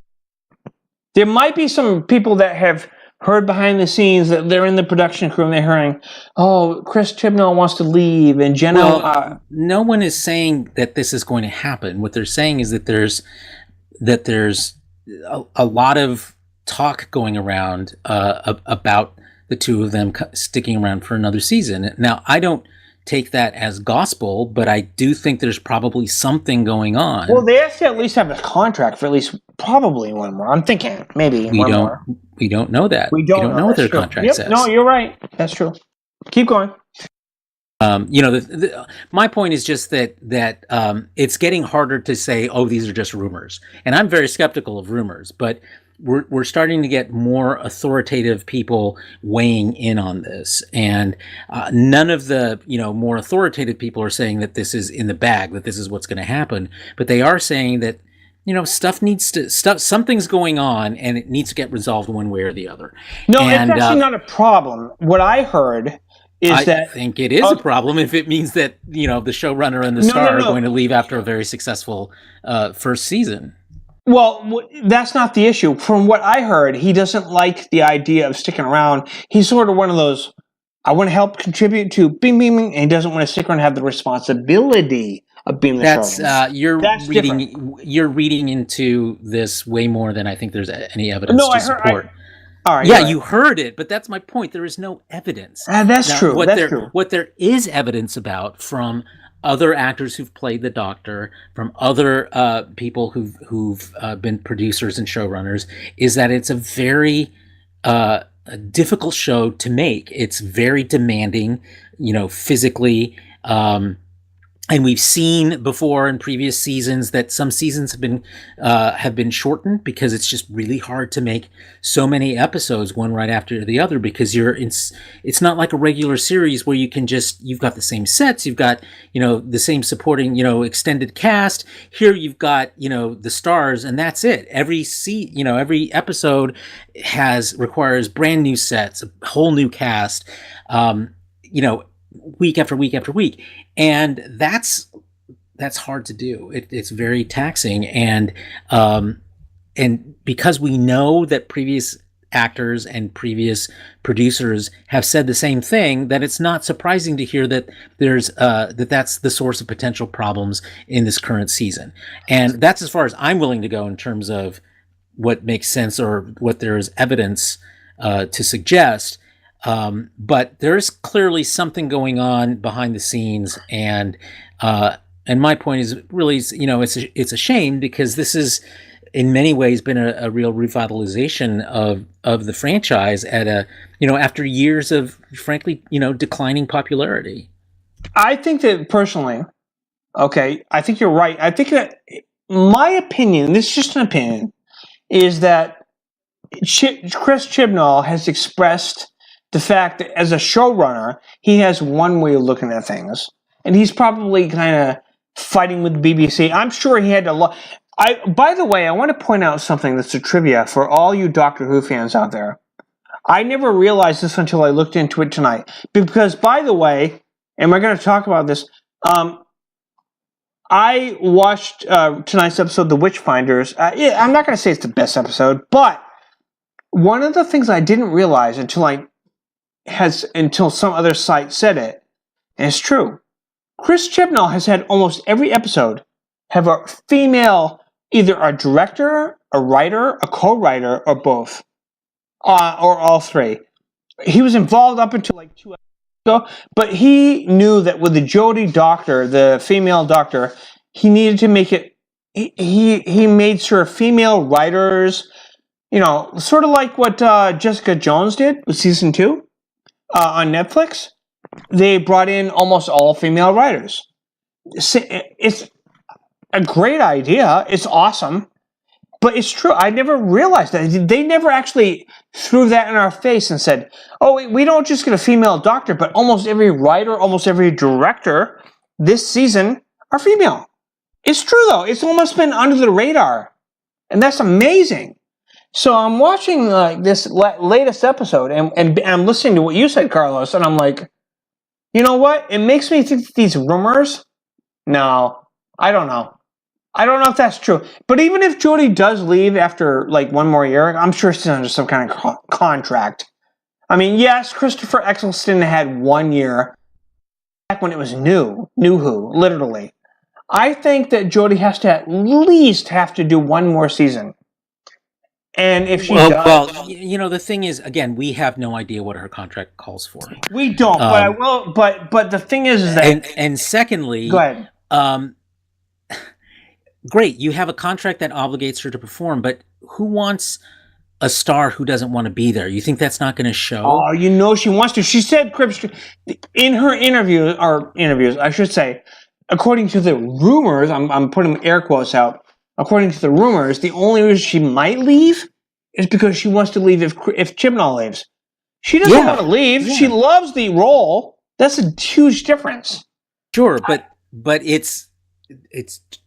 there might be some people that have heard behind the scenes that they're in the production crew and they're hearing, "Oh, Chris Chibnall wants to leave," and Jenna. Well, no one is saying that this is going to happen. What they're saying is that there's a lot of talk going around about the two of them sticking around for another season. Now, I don't take that as gospel, but I do think there's probably something going on. Well, they have to at least have a contract for at least probably 1 more. I'm thinking maybe one more. We don't know that. We don't know what their contract says. No, you're right. That's true. Keep going. My point is just that it's getting harder to say, "Oh, these are just rumors," and I'm very skeptical of rumors, but we're starting to get more authoritative people weighing in on this, and none of the more authoritative people are saying that this is in the bag, that this is what's going to happen, but they are saying that something's going on and it needs to get resolved one way or the other. No, it's actually not a problem. What I heard is I think it is a problem if it means that the showrunner and the star are going to leave after a very successful first season. Well, that's not the issue. From what I heard, he doesn't like the idea of sticking around. He's sort of one of those, I want to help contribute to bing, bing, bing, and he doesn't want to stick around and have the responsibility of being the showrunner. You're reading into this way more than I think there's any evidence to support. All right, yeah, you heard it, but that's my point. There is no evidence. That's true. What there is evidence about from other actors who've played the Doctor, from other people who've been producers and showrunners, is that it's a very difficult show to make. It's very demanding, physically. And we've seen before in previous seasons that some seasons have been shortened because it's just really hard to make so many episodes one right after the other, because it's not like a regular series where you've got the same sets, you've got the same supporting extended cast. Here you've got the stars, and that's it. Every episode requires brand new sets, a whole new cast. Week after week after week, and that's hard to do. It's very taxing, and because we know that previous actors and previous producers have said the same thing, that it's not surprising to hear that there's that's the source of potential problems in this current season. And that's as far as I'm willing to go in terms of what makes sense or what there is evidence to suggest. But there is clearly something going on behind the scenes, and my point is really, it's a shame, because this is in many ways been a real revitalization of the franchise at after years of, frankly, declining popularity. I think that personally, okay, I think you're right. I think that my opinion, this is just an opinion, is that Chris Chibnall has expressed the fact that as a showrunner, he has one way of looking at things, and he's probably kind of fighting with the BBC. I'm sure he had to. By the way, I want to point out something that's a trivia for all you Doctor Who fans out there. I never realized this until I looked into it tonight. Because, by the way, and we're going to talk about this, I watched tonight's episode, The Witchfinders. I'm not going to say it's the best episode, but one of the things I didn't realize until some other site said it, and it's true, Chris Chibnall has had almost every episode have a female, either a director, a writer, a co-writer, or both, or all three. He was involved up until like 2 episodes ago, but he knew that with the Jodie Doctor, the female Doctor, he needed to make it. He made sure female writers, sort of like what Jessica Jones did with season 2 on Netflix. They brought in almost all female writers. It's a great idea. It's awesome. But it's true. I never realized that. They never actually threw that in our face and said, oh, we don't just get a female Doctor, but almost every writer, almost every director this season are female. It's true, though. It's almost been under the radar. And that's amazing. So I'm watching this latest episode, and I'm listening to what you said, Carlos, and I'm like, you know what? It makes me think that these rumors, no, I don't know. I don't know if that's true. But even if Jodie does leave after like one more year, I'm sure she's under some kind of contract. I mean, yes, Christopher Eccleston had 1 year back when it was New Who, literally. I think that Jodie has to at least have to do one more season. And if she does... Well, the thing is, again, we have no idea what her contract calls for. We don't, but I will. But the thing is that... And secondly... Go ahead. Great, you have a contract that obligates her to perform, but who wants a star who doesn't want to be there? You think that's not going to show? Oh, she wants to. She said, in her interviews, I should say, according to the rumors, I'm putting air quotes out, according to the rumors, the only reason she might leave is because she wants to leave if Chibnall leaves. She doesn't want to leave. Yeah. She loves the role. That's a huge difference. Sure, but it's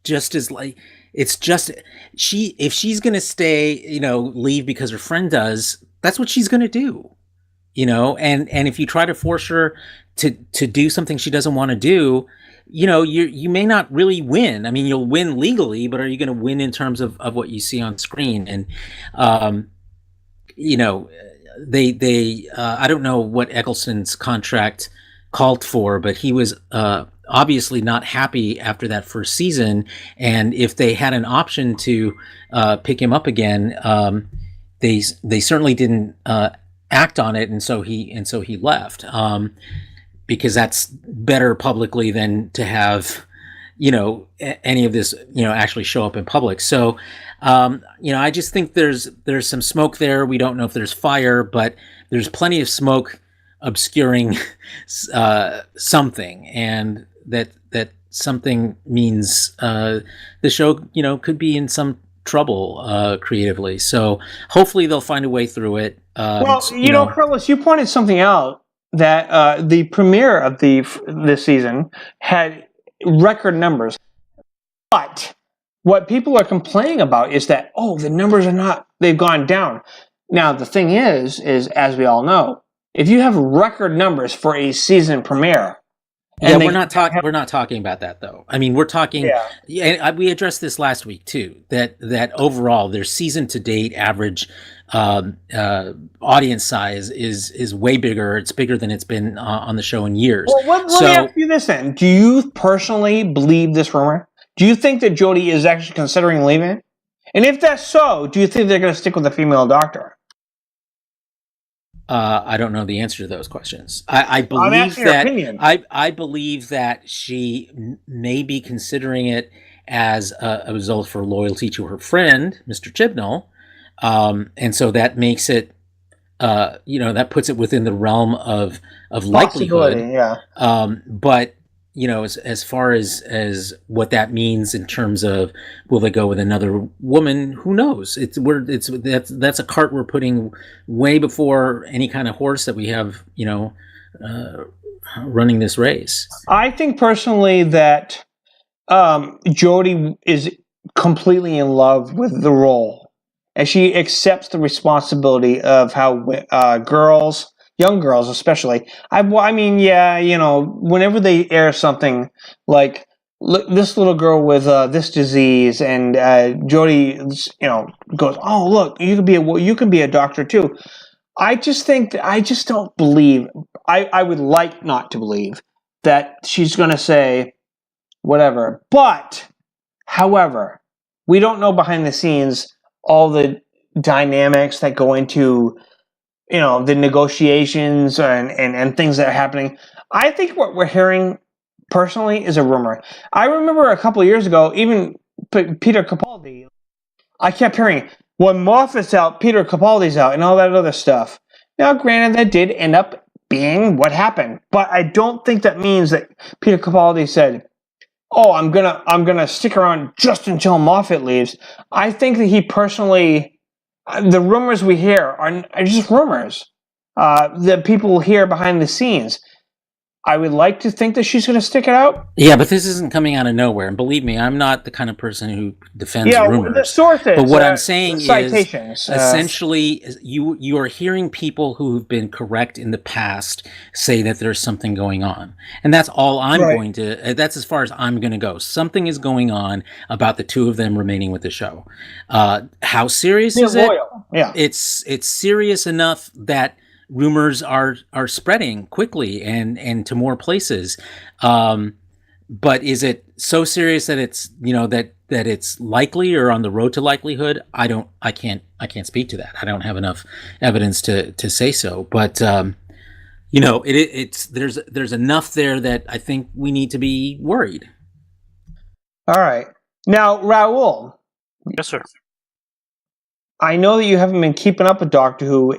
just as like, it's just if she's going to stay, leave because her friend does, that's what she's going to do, and if you try to force her to do something she doesn't want to do, you may not really win. I mean, you'll win legally, but are you going to win in terms of what you see on screen? And, they I don't know what Eccleston's contract called for, but he was, obviously not happy after that first season, and if they had an option to pick him up again, they certainly didn't act on it, and so he left, because that's better publicly than to have any of this actually show up in public. So I just think there's some smoke there. We don't know if there's fire, but there's plenty of smoke obscuring something, and that something means the show could be in some trouble creatively. So hopefully they'll find a way through it. Carlos, you pointed something out, that the premiere of this season had record numbers, but what people are complaining about is that the numbers they've gone down. Now the thing is as we all know, if you have record numbers for a season premiere, Yeah, we're not talking about that though. I mean, we're talking. Yeah, we addressed this last week too. That overall, their season to date average audience size is way bigger. It's bigger than it's been on the show in years. Well, let me ask you this then: do you personally believe this rumor? Do you think that Jodie is actually considering leaving? And if that's so, do you think they're going to stick with the female doctor? I don't know the answer to those questions. I believe that I believe that she may be considering it as a result for loyalty to her friend, Mr. Chibnall, and so that makes it, that puts it within the realm of likelihood. Yeah. But as far as what that means in terms of will they go with another woman, who knows? That's a cart we're putting way before any kind of horse that we have, running this race. I think personally that Jodie is completely in love with the role, and she accepts the responsibility of how young girls especially. Whenever they air something like this little girl with this disease, and Jodie, goes, "Oh, look, you can be a doctor too." I just don't believe. I would like not to believe that she's going to say whatever. But, however, we don't know behind the scenes all the dynamics that go into the negotiations and things that are happening. I think what we're hearing personally is a rumor. I remember a couple of years ago, even Peter Capaldi, I kept hearing, when Moffat's out, Peter Capaldi's out, and all that other stuff. Now, granted, that did end up being what happened, but I don't think that means that Peter Capaldi said, "Oh, I'm gonna stick around just until Moffat leaves." I think that he personally. The rumors we hear are just rumors that people hear behind the scenes. I would like to think that she's going to stick it out. Yeah, but this isn't coming out of nowhere. And believe me, I'm not the kind of person who defends rumors. The sources, but what I'm saying is, citations, essentially, you are hearing people who have been correct in the past say that there's something going on. And that's all I'm that's as far as I'm going to go. Something is going on about the two of them remaining with the show. How serious is it? Yeah. It's serious enough that rumors are spreading quickly and to more places, but is it so serious that it's that it's likely or on the road to likelihood? I can't speak to that. I don't have enough evidence to say so. But there's enough there that I think we need to be worried. All right, now Raul. Yes, sir. I know that you haven't been keeping up with Doctor Who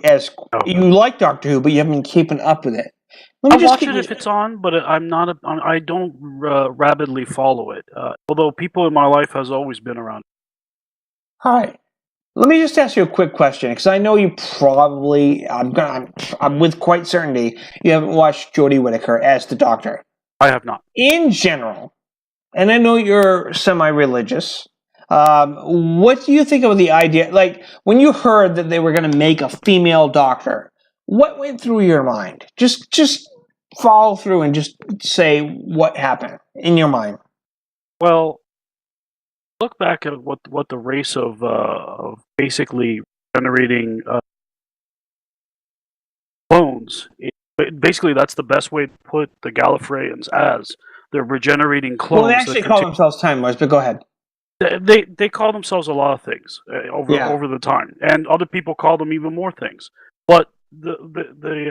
you like Doctor Who, but you haven't been keeping up with it. I'll watch it if it's on, but I'm not. I don't rabidly follow it. Although people in my life has always been around. All right, let me just ask you a quick question, because I know you probably, I'm with quite certainty, you haven't watched Jodie Whittaker as the Doctor. I have not. In general, and I know you're semi-religious. What do you think of the idea? Like, when you heard that they were going to make a female doctor, what went through your mind? Just follow through and just say what happened in your mind. Well, look back at what the race of basically generating clones. Basically, that's the best way to put the Gallifreyans as. They're regenerating clones. Well, they actually call themselves Time Lords, but go ahead. They call themselves a lot of things over the time, and other people call them even more things. But they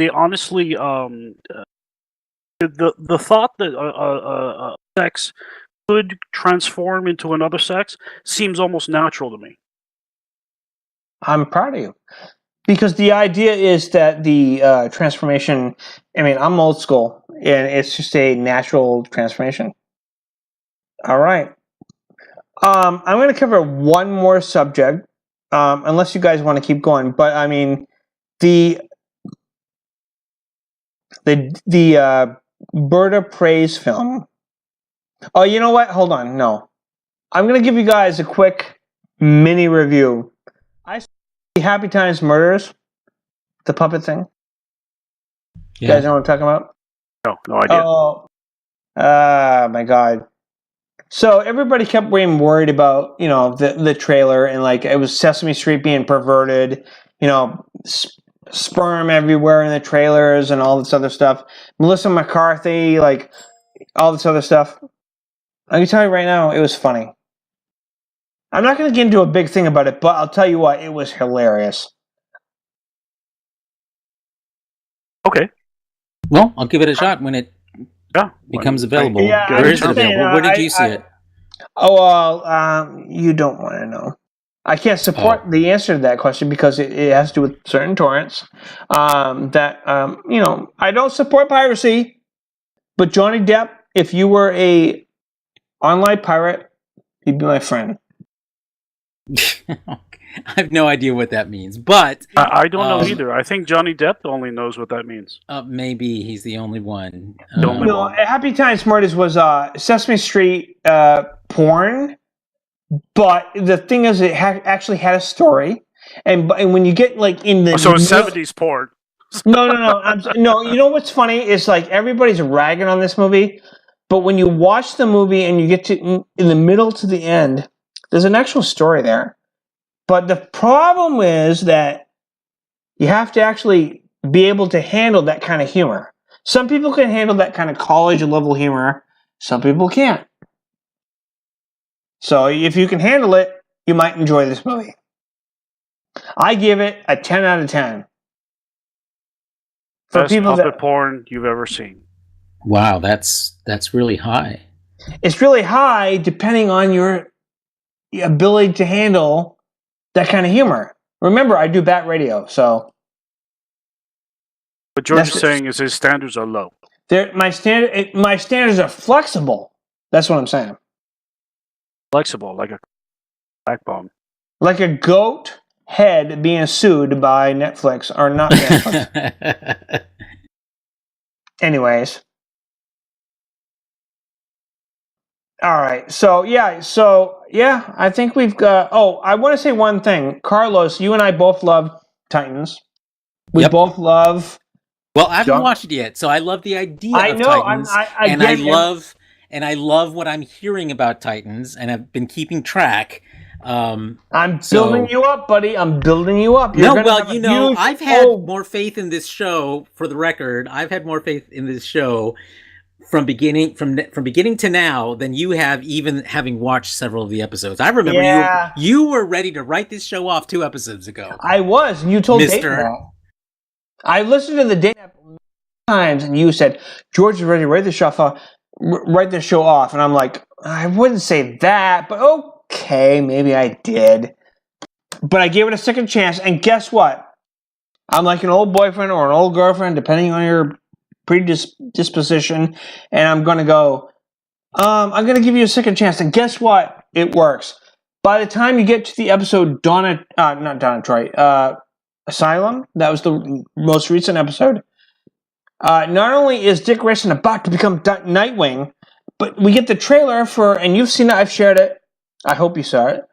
honestly the thought that sex could transform into another sex seems almost natural to me. I'm proud of you, because the idea is that the transformation. I mean, I'm old school, and it's just a natural transformation. All right. I'm going to cover one more subject, unless you guys want to keep going. But I mean, the Bird of Prey's film. Oh, you know what? Hold on. No, I'm going to give you guys a quick mini review. I saw Happy Times Murders, the puppet thing. You guys know what I'm talking about? No idea. Oh, my God. So everybody kept being worried about, the trailer, and like it was Sesame Street being perverted, sperm everywhere in the trailers and all this other stuff. Melissa McCarthy, like all this other stuff. I can tell you right now, it was funny. I'm not going to get into a big thing about it, but I'll tell you what, it was hilarious. Okay. Well, I'll give it a shot when it becomes available. Where is it available? Where did you see it? You don't want to know. I can't support the answer to that question because it has to do with certain torrents. I don't support piracy, but Johnny Depp, if you were a online pirate, he'd be my friend. I have no idea what that means, but I don't know either. I think Johnny Depp only knows what that means. Maybe he's the only one. Happy Times Smarties was Sesame Street porn, but the thing is, it actually had a story, and when you get like in the it's 70s porn. No. You know what's funny is like everybody's ragging on this movie, but when you watch the movie and you get to in the middle to the end, there's an actual story there. But the problem is that you have to actually be able to handle that kind of humor. Some people can handle that kind of college-level humor. Some people can't. So if you can handle it, you might enjoy this movie. I give it a 10 out of 10. For best puppet porn you've ever seen. Wow, that's really high. It's really high depending on your ability to handle that kind of humor. Remember, I do bat radio, so. What George is saying is his standards are low. My standards are flexible. That's what I'm saying. Flexible, like a backbone. Like a goat head being sued by Netflix, or not Netflix. Anyways. All right. So, I think we've got... I want to say one thing. Carlos, you and I both love Titans. We both love... Well, I haven't watched it yet, so I love the idea of Titans. I love what I'm hearing about Titans, and I've been keeping track. I'm building you up, buddy. I'm building you up. I've had more faith in this show, for the record. I've had more faith in this show from beginning to now than you have, even having watched several of the episodes. I remember you were ready to write this show off 2 episodes ago. I was, and you told Dayton that. I listened to the Dayton times, and you said, George is ready to write this show off. And I'm like, I wouldn't say that, but okay, maybe I did. But I gave it a second chance, and guess what? I'm like an old boyfriend or an old girlfriend, depending on your predisposition, and I'm going to go, I'm going to give you a second chance, and guess what? It works. By the time you get to the episode not Donna Troy, Asylum, that was the most recent episode, not only is Dick Grayson about to become Nightwing, but we get the trailer for, and you've seen it, I've shared it, I hope you saw it,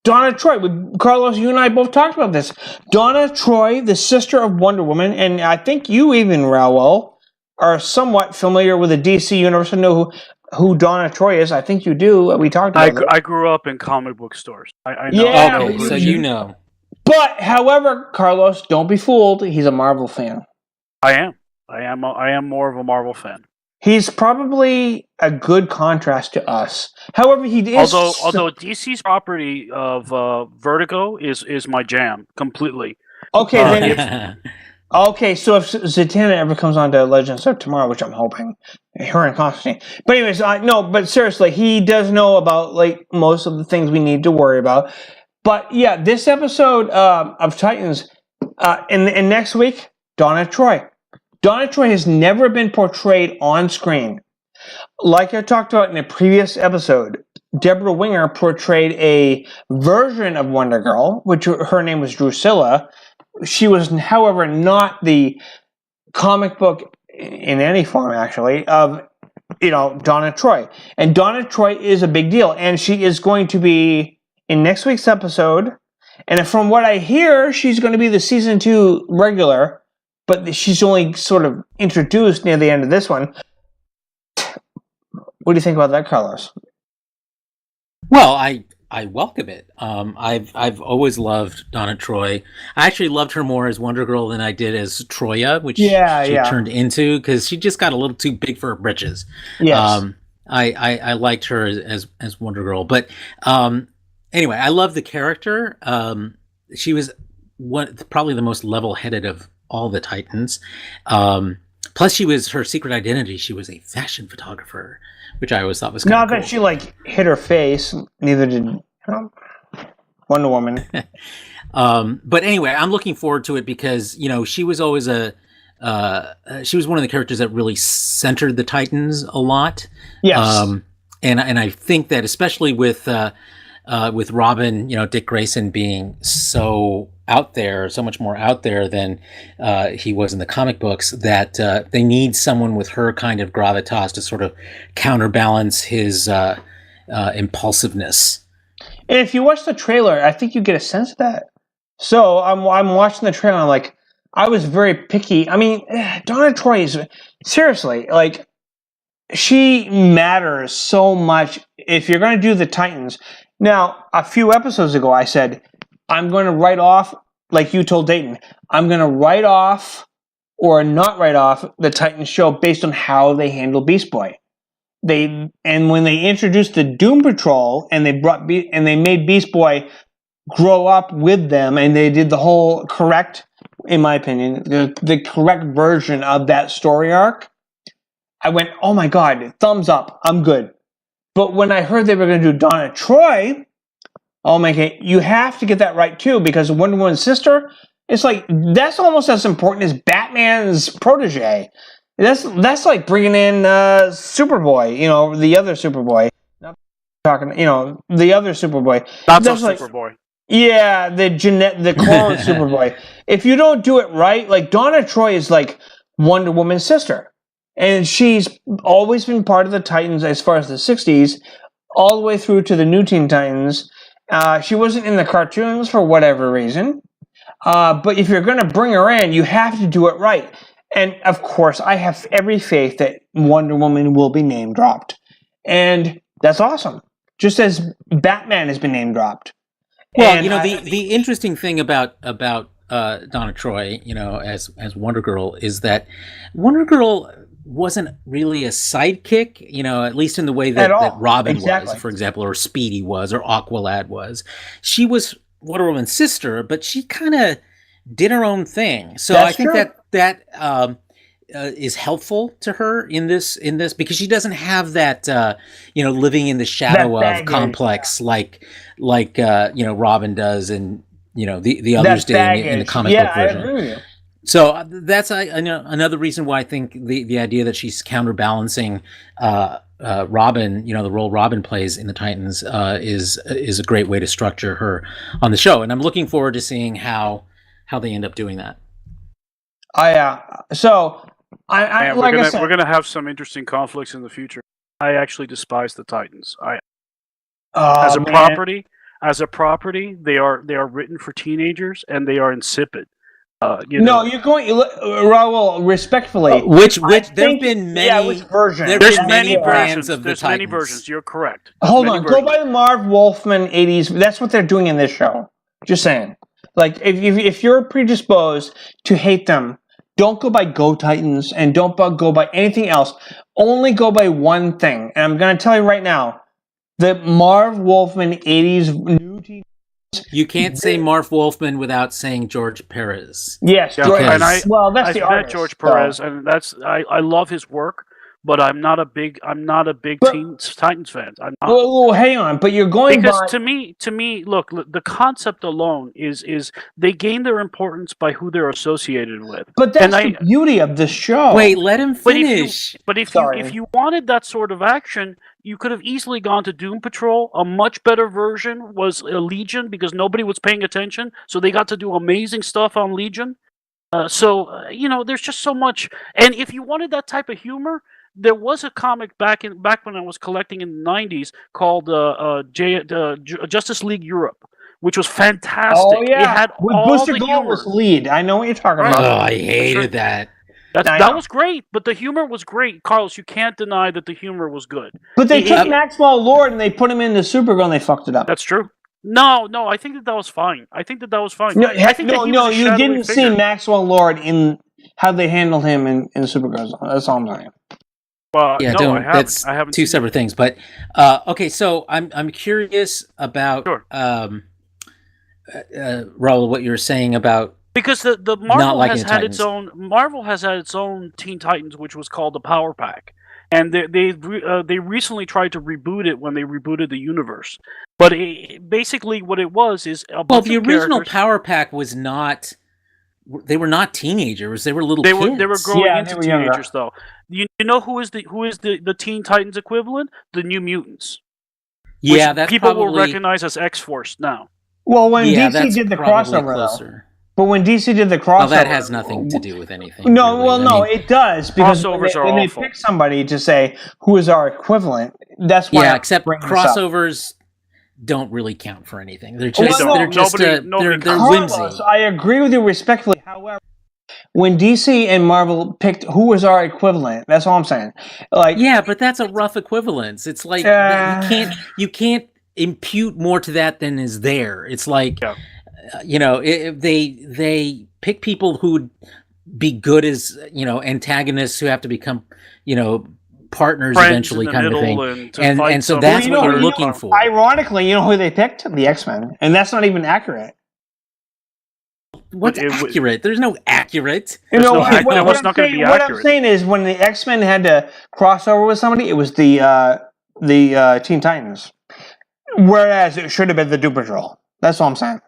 Donna Troy. Carlos, you and I both talked about this. Donna Troy, the sister of Wonder Woman, and I think you even, Raul, are somewhat familiar with the DC universe and know who Donna Troy is. I think you do. We talked about it. I grew up in comic book stores. I know. Yeah, okay, so you know. But, however, Carlos, don't be fooled. He's a Marvel fan. I am more of a Marvel fan. He's probably a good contrast to us. However, he is... Although DC's property of Vertigo is my jam, completely. Okay, then... so if Zatanna ever comes on to Legends of Tomorrow, which I'm hoping, her and Constantine. But anyways, but seriously, he does know about like most of the things we need to worry about. But yeah, this episode of Titans, and next week, Donna Troy. Donna Troy has never been portrayed on screen. Like I talked about in a previous episode, Deborah Winger portrayed a version of Wonder Girl, which her name was Drusilla. She was, however, not the comic book in any form, actually, of, Donna Troy. And Donna Troy is a big deal, and she is going to be in next week's episode. And from what I hear, she's going to be the season 2 regular. but she's only sort of introduced near the end of this one. What do you think about that, Carlos? Well, I welcome it. I've always loved Donna Troy. I actually loved her more as Wonder Girl than I did as Troya, which she turned into, because she just got a little too big for her britches. Yes. I liked her as Wonder Girl, but anyway, I love the character. She was probably the most level-headed of all the Titans. Plus, her secret identity. She was a fashion photographer, which I always thought was kind of cool. Not that she hit her face. Neither did Wonder Woman. But anyway, I'm looking forward to it because she was always she was one of the characters that really centered the Titans a lot. Yes. And I think that especially with Robin, Dick Grayson being so out there, so much more out there than he was in the comic books, that they need someone with her kind of gravitas to sort of counterbalance his impulsiveness. And if you watch the trailer, I think you get a sense of that. So I'm watching the trailer, and I'm like, I was very picky. I mean, Donna Troy is seriously she matters so much if you're going to do the Titans. Now, a few episodes ago, I said, I'm going to write off, like you told Dayton, I'm going to write off or not write off the Titans show based on how they handle Beast Boy. And when they introduced the Doom Patrol and they made Beast Boy grow up with them, and they did the whole correct, in my opinion, the correct version of that story arc, I went, oh my God, thumbs up, I'm good. But when I heard they were going to do Donna Troy, oh my God, you have to get that right too, because Wonder Woman's sister, it's that's almost as important as Batman's protege. That's like bringing in Superboy, the other Superboy. Not talking, the other Superboy. That's Superboy. Yeah, the clone Superboy. If you don't do it right, Donna Troy is like Wonder Woman's sister. And she's always been part of the Titans as far as the 60s, all the way through to the New Teen Titans. She wasn't in the cartoons for whatever reason. But if you're going to bring her in, you have to do it right. And, of course, I have every faith that Wonder Woman will be name dropped. And that's awesome. Just as Batman has been name dropped. Well, the interesting thing about Donna Troy, as Wonder Girl, is that Wonder Girl wasn't really a sidekick, at least in the way that Robin was, for example, or Speedy was, or Aqualad was. She was Wonder Woman's sister, but she kind of did her own thing. So I think that is helpful to her in this because she doesn't have that living in the shadow of complex like Robin does, and the others did in the comic book version. I agree with you. So that's another reason why I think the idea that she's counterbalancing Robin, the role Robin plays in the Titans, is a great way to structure her on the show, and I'm looking forward to seeing how they end up doing that. We're gonna have some interesting conflicts in the future. I actually despise the Titans. As a property, they are written for teenagers, and they are insipid. You're going, Raul, respectfully. Which there've been many. Yeah, which version? There's many brands of the There's Titans. many versions. You're correct. Hold on. Go by the Marv Wolfman 80s. That's what they're doing in this show. Just saying. If you're predisposed to hate them, don't go by Go Titans and don't go by anything else. Only go by one thing. And I'm going to tell you right now, the Marv Wolfman 80s new team. You can't say Marv Wolfman without saying George Perez. Yes, that's the artist, George Perez, and I love his work, but I'm not a big Titans fan. I'm not. Well, hang on, but you're going because to me, look, the concept alone is they gain their importance by who they're associated with. But that's the beauty of the show. Wait, let him finish. But if you wanted that sort of action, you could have easily gone to Doom Patrol. A much better version was Legion, because nobody was paying attention, so they got to do amazing stuff on Legion. There's just so much. And if you wanted that type of humor, there was a comic back when I was collecting in the 90s called Justice League Europe, which was fantastic. Oh yeah, it had with all Booster the Gold humor. was the lead. I know what you're talking Right. about. Oh, I hated that. That was great, but the humor was great, Carlos. You can't deny that the humor was good. But they took Maxwell Lord and they put him into Supergirl and they fucked it up. That's true. No, I think that was fine. I think that was fine. No, I think no, you didn't see Maxwell Lord in how they handled him in Supergirl. That's all I'm saying. Yeah, no, that's two separate things. But okay, so I'm curious about Raul, what you were saying about. Because the Marvel has had its own Teen Titans, which was called the Power Pack, and they recently tried to reboot it when they rebooted the universe. But basically, what it was is a bunch the of original characters. Power Pack was not. They were not teenagers. They were little kids. They were growing into teenagers, though. You know who is the Teen Titans equivalent? The New Mutants. Yeah, that's people probably... will recognize as X-Force now. Well, when DC did the crossover, though. But when DC did the crossover... Well, that has nothing to do with anything. No, really. Well, it does. Because when they pick somebody to say, who is our equivalent, that's why... Yeah, except crossovers don't really count for anything. They're just, they're whimsy. I agree with you respectfully. However, when DC and Marvel picked who was our equivalent, that's all I'm saying. Yeah, but that's a rough equivalence. It's like you can't impute more to that than is there. It's like... they pick people who would be good as antagonists who have to become partners friends eventually, kind of thing, and so that's what you're looking for. Ironically, you know who they picked? The X-Men, and that's not even accurate. What's accurate? There's no accurate. What I'm saying is, when the X-Men had to cross over with somebody, it was the Teen Titans, whereas it should have been the Doom Patrol. That's all I'm saying.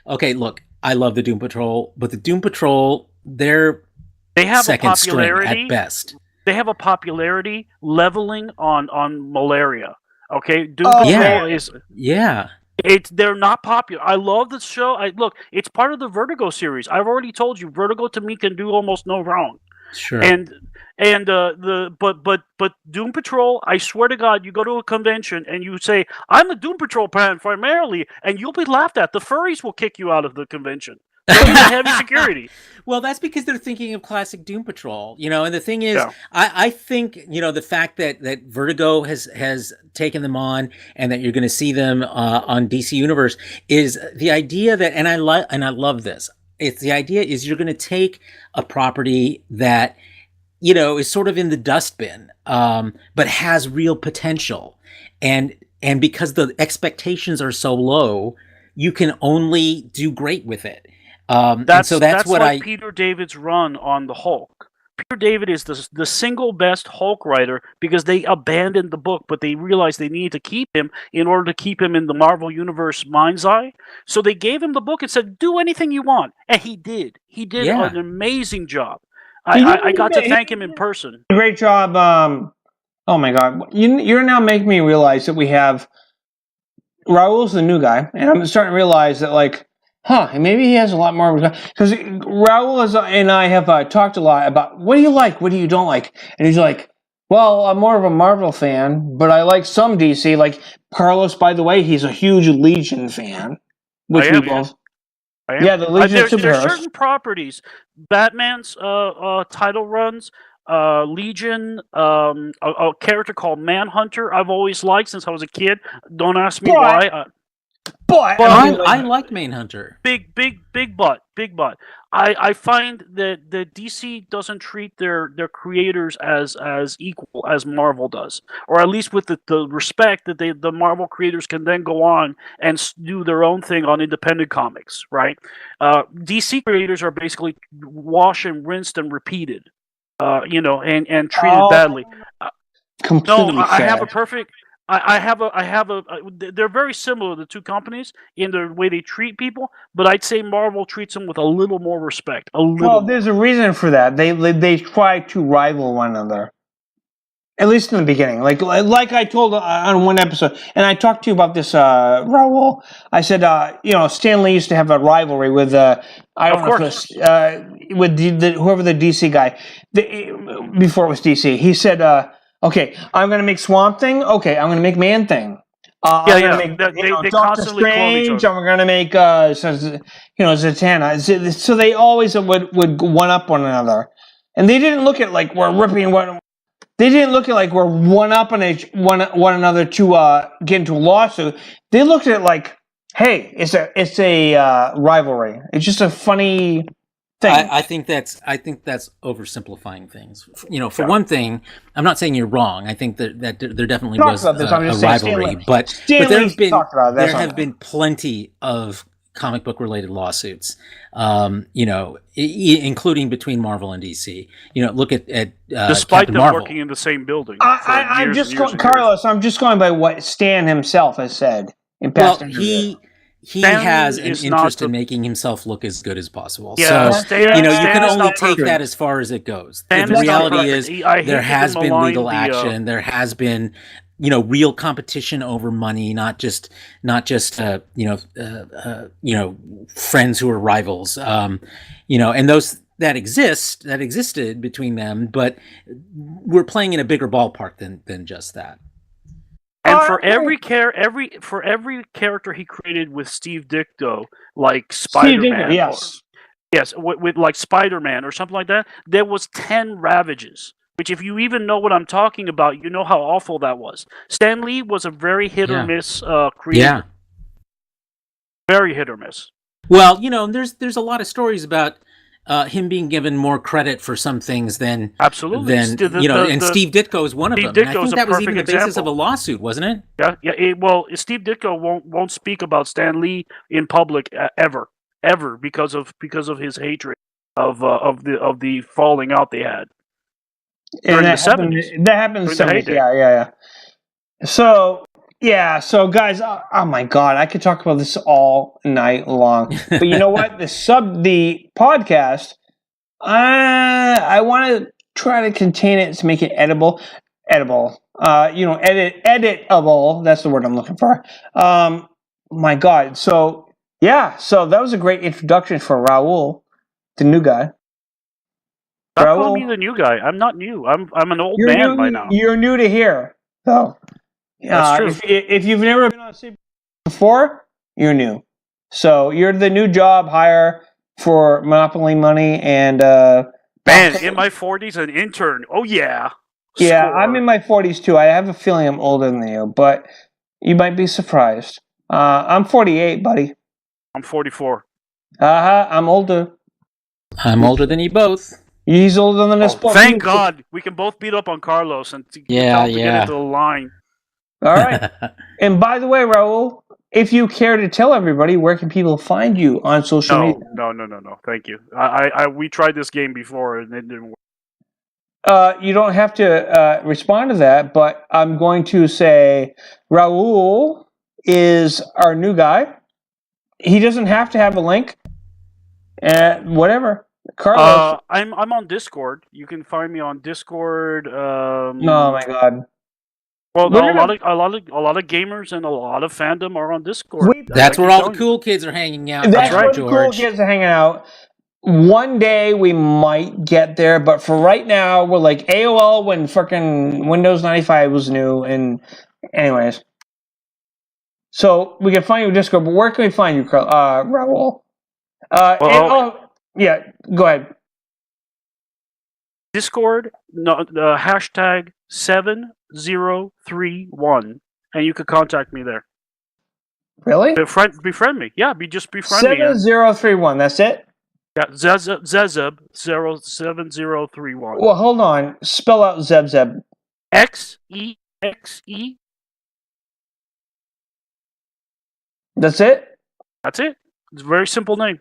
Okay, look, I love the Doom Patrol, but the Doom Patrol, they have second string at best. They have a popularity leveling on malaria. Okay, Doom Patrol is they're not popular. I love the show. It's part of the Vertigo series. I've already told you, Vertigo to me can do almost no wrong. Sure. But Doom Patrol, I swear to God, you go to a convention and you say, I'm a Doom Patrol fan primarily, and you'll be laughed at. The furries will kick you out of the convention. They'll be heavy security. Well, that's because they're thinking of classic Doom Patrol, and the thing is, I think, the fact that Vertigo has taken them on and that you're going to see them on DC Universe is the idea that, and I love this. It's the idea is you're going to take a property that, is sort of in the dustbin, but has real potential. And because the expectations are so low, you can only do great with it. That's what like Peter David's run on the Hulk. Peter David is the single best Hulk writer because they abandoned the book, but they realized they needed to keep him in order to keep him in the Marvel Universe mind's eye. So they gave him the book and said, do anything you want. And he did. He did an amazing job. I got to thank him in person. Great job. Oh my God. You're now making me realize that we have Raul's the new guy. And I'm starting to realize that maybe he has a lot more, because Raul and I have talked a lot about what do you like, what do you don't like, and he's like, well, I'm more of a Marvel fan, but I like some DC. Like Carlos, by the way, he's a huge Legion fan, which we both. Yeah, the Legion of Superheroes. There's certain properties, Batman's title runs, Legion, a character called Manhunter. I've always liked since I was a kid. Don't ask me why. But I like Manhunter. Big butt. I find that DC doesn't treat their creators as equal as Marvel does, or at least with the respect that the Marvel creators can then go on and do their own thing on independent comics, right? DC creators are basically washed and rinsed and repeated, and treated badly. Completely I have a perfect. I have a. They're very similar, the two companies, in the way they treat people, but I'd say Marvel treats them with a little more respect. Well, there's a reason for that. They try to rival one another, at least in the beginning. Like I told on one episode, and I talked to you about this, Raul. I said, Stan Lee used to have a rivalry with whoever the DC guy before it was DC. He said, okay, I'm going to make Swamp Thing. Okay, I'm going to make Man Thing. I'm going to make they Doctor constantly clone each Strange. other. I'm going to make Zatanna. So they always would one up one another, and they didn't look at like we're ripping one. They didn't look at like we're one up on one another to get into a lawsuit. They looked at it like, hey, it's a rivalry. It's just a funny thing. I think that's oversimplifying things. For one thing, I'm not saying you're wrong. I think that there definitely was a rivalry, but there have been plenty of comic book related lawsuits, including between Marvel and DC. Look at despite Captain them Marvel. working in the same building. I'm just going, Carlos. I'm just going by what Stan himself has said in past interviews. He has an interest in making himself look as good as possible. Yeah, so, you can only take that as far as it goes. The reality is there has been legal action. There has been, real competition over money, not just friends who are rivals. And those that existed between them, but we're playing in a bigger ballpark than just that. And for every character he created with Steve Ditko, like Spider-Man, yes, with like Spider-Man or something like that, there was 10 Ravages. Which, if you even know what I'm talking about, you know how awful that was. Stan Lee was a very hit or miss creator. Yeah, very hit or miss. Well, there's a lot of stories about him being given more credit for some things than and Steve Ditko is one of them. And I think that was even the basis of a lawsuit, wasn't it? Yeah. Steve Ditko won't speak about Stan Lee in public ever because of his hatred of the falling out they had. And that happened in the 70s. Yeah. So guys, oh my God, I could talk about this all night long. But you know what? The podcast, I want to try to contain it to make it editable. Editable. That's the word I'm looking for. My God. So that was a great introduction for Raul, the new guy. Stop calling me the new guy. I'm not new. I'm an old man by now. You're new to here. So that's true. If you've never been on CB before, you're new. So you're the new job hire for Monopoly money and man, in my 40s, an intern. Oh yeah. Yeah, I'm in my 40s too. I have a feeling I'm older than you, but you might be surprised. I'm 48, buddy. I'm 44. I'm older. I'm older than you both. He's older than us both. Thank God. We can both beat up on Carlos and get into the line. All right. And by the way, Raul, if you care to tell everybody, where can people find you on social media? No. Thank you. We tried this game before and it didn't work. You don't have to respond to that, but I'm going to say Raul is our new guy. He doesn't have to have a link. Whatever. Carlos, I'm on Discord. You can find me on Discord. Oh my God! Well, a lot of gamers and a lot of fandom are on Discord. That's where all the cool kids are hanging out. That's right, George. The cool kids are hanging out. One day we might get there, but for right now, we're like AOL when fucking Windows 95 was new. And anyways, so we can find you on Discord. But where can we find you, Raul? Yeah, go ahead. Discord, hashtag 7031, and you could contact me there. Really? Befriend me. Yeah, just befriend me. 7031, that's it? Yeah, Zezeb 7031. Well, hold on. Spell out Zebzeb. X-E-X-E. That's it? That's it. It's a very simple name.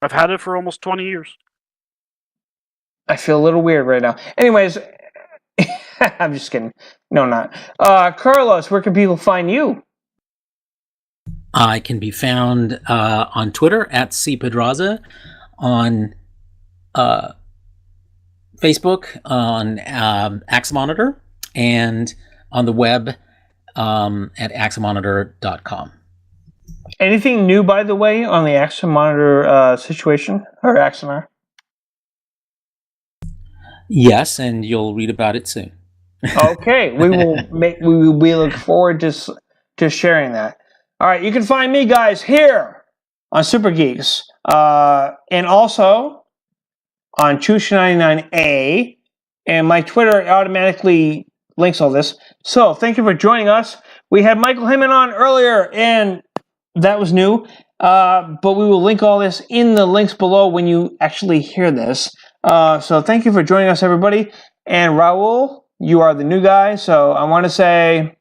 I've had it for almost 20 years. I feel a little weird right now. Anyways, I'm just kidding. No, not. Carlos, where can people find you? I can be found on Twitter at cpedraza, on Facebook on Axmonitor, and on the web at axmonitor.com. Anything new, by the way, on the Axmonitor situation or Axonar? Yes, and you'll read about it soon. Okay, we will make. We look forward to just sharing that. All right, you can find me, guys, here on Super Geeks, and also on Chusha99A, and my Twitter automatically links all this. So thank you for joining us. We had Michael Hinman on earlier, and that was new. But we will link all this in the links below when you actually hear this. So thank you for joining us, everybody. And Raul, you are the new guy, so I want to say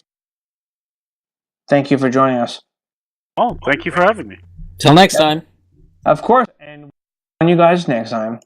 thank you for joining us. Oh, thank you for having me. Till next time. Of course, and see you guys next time.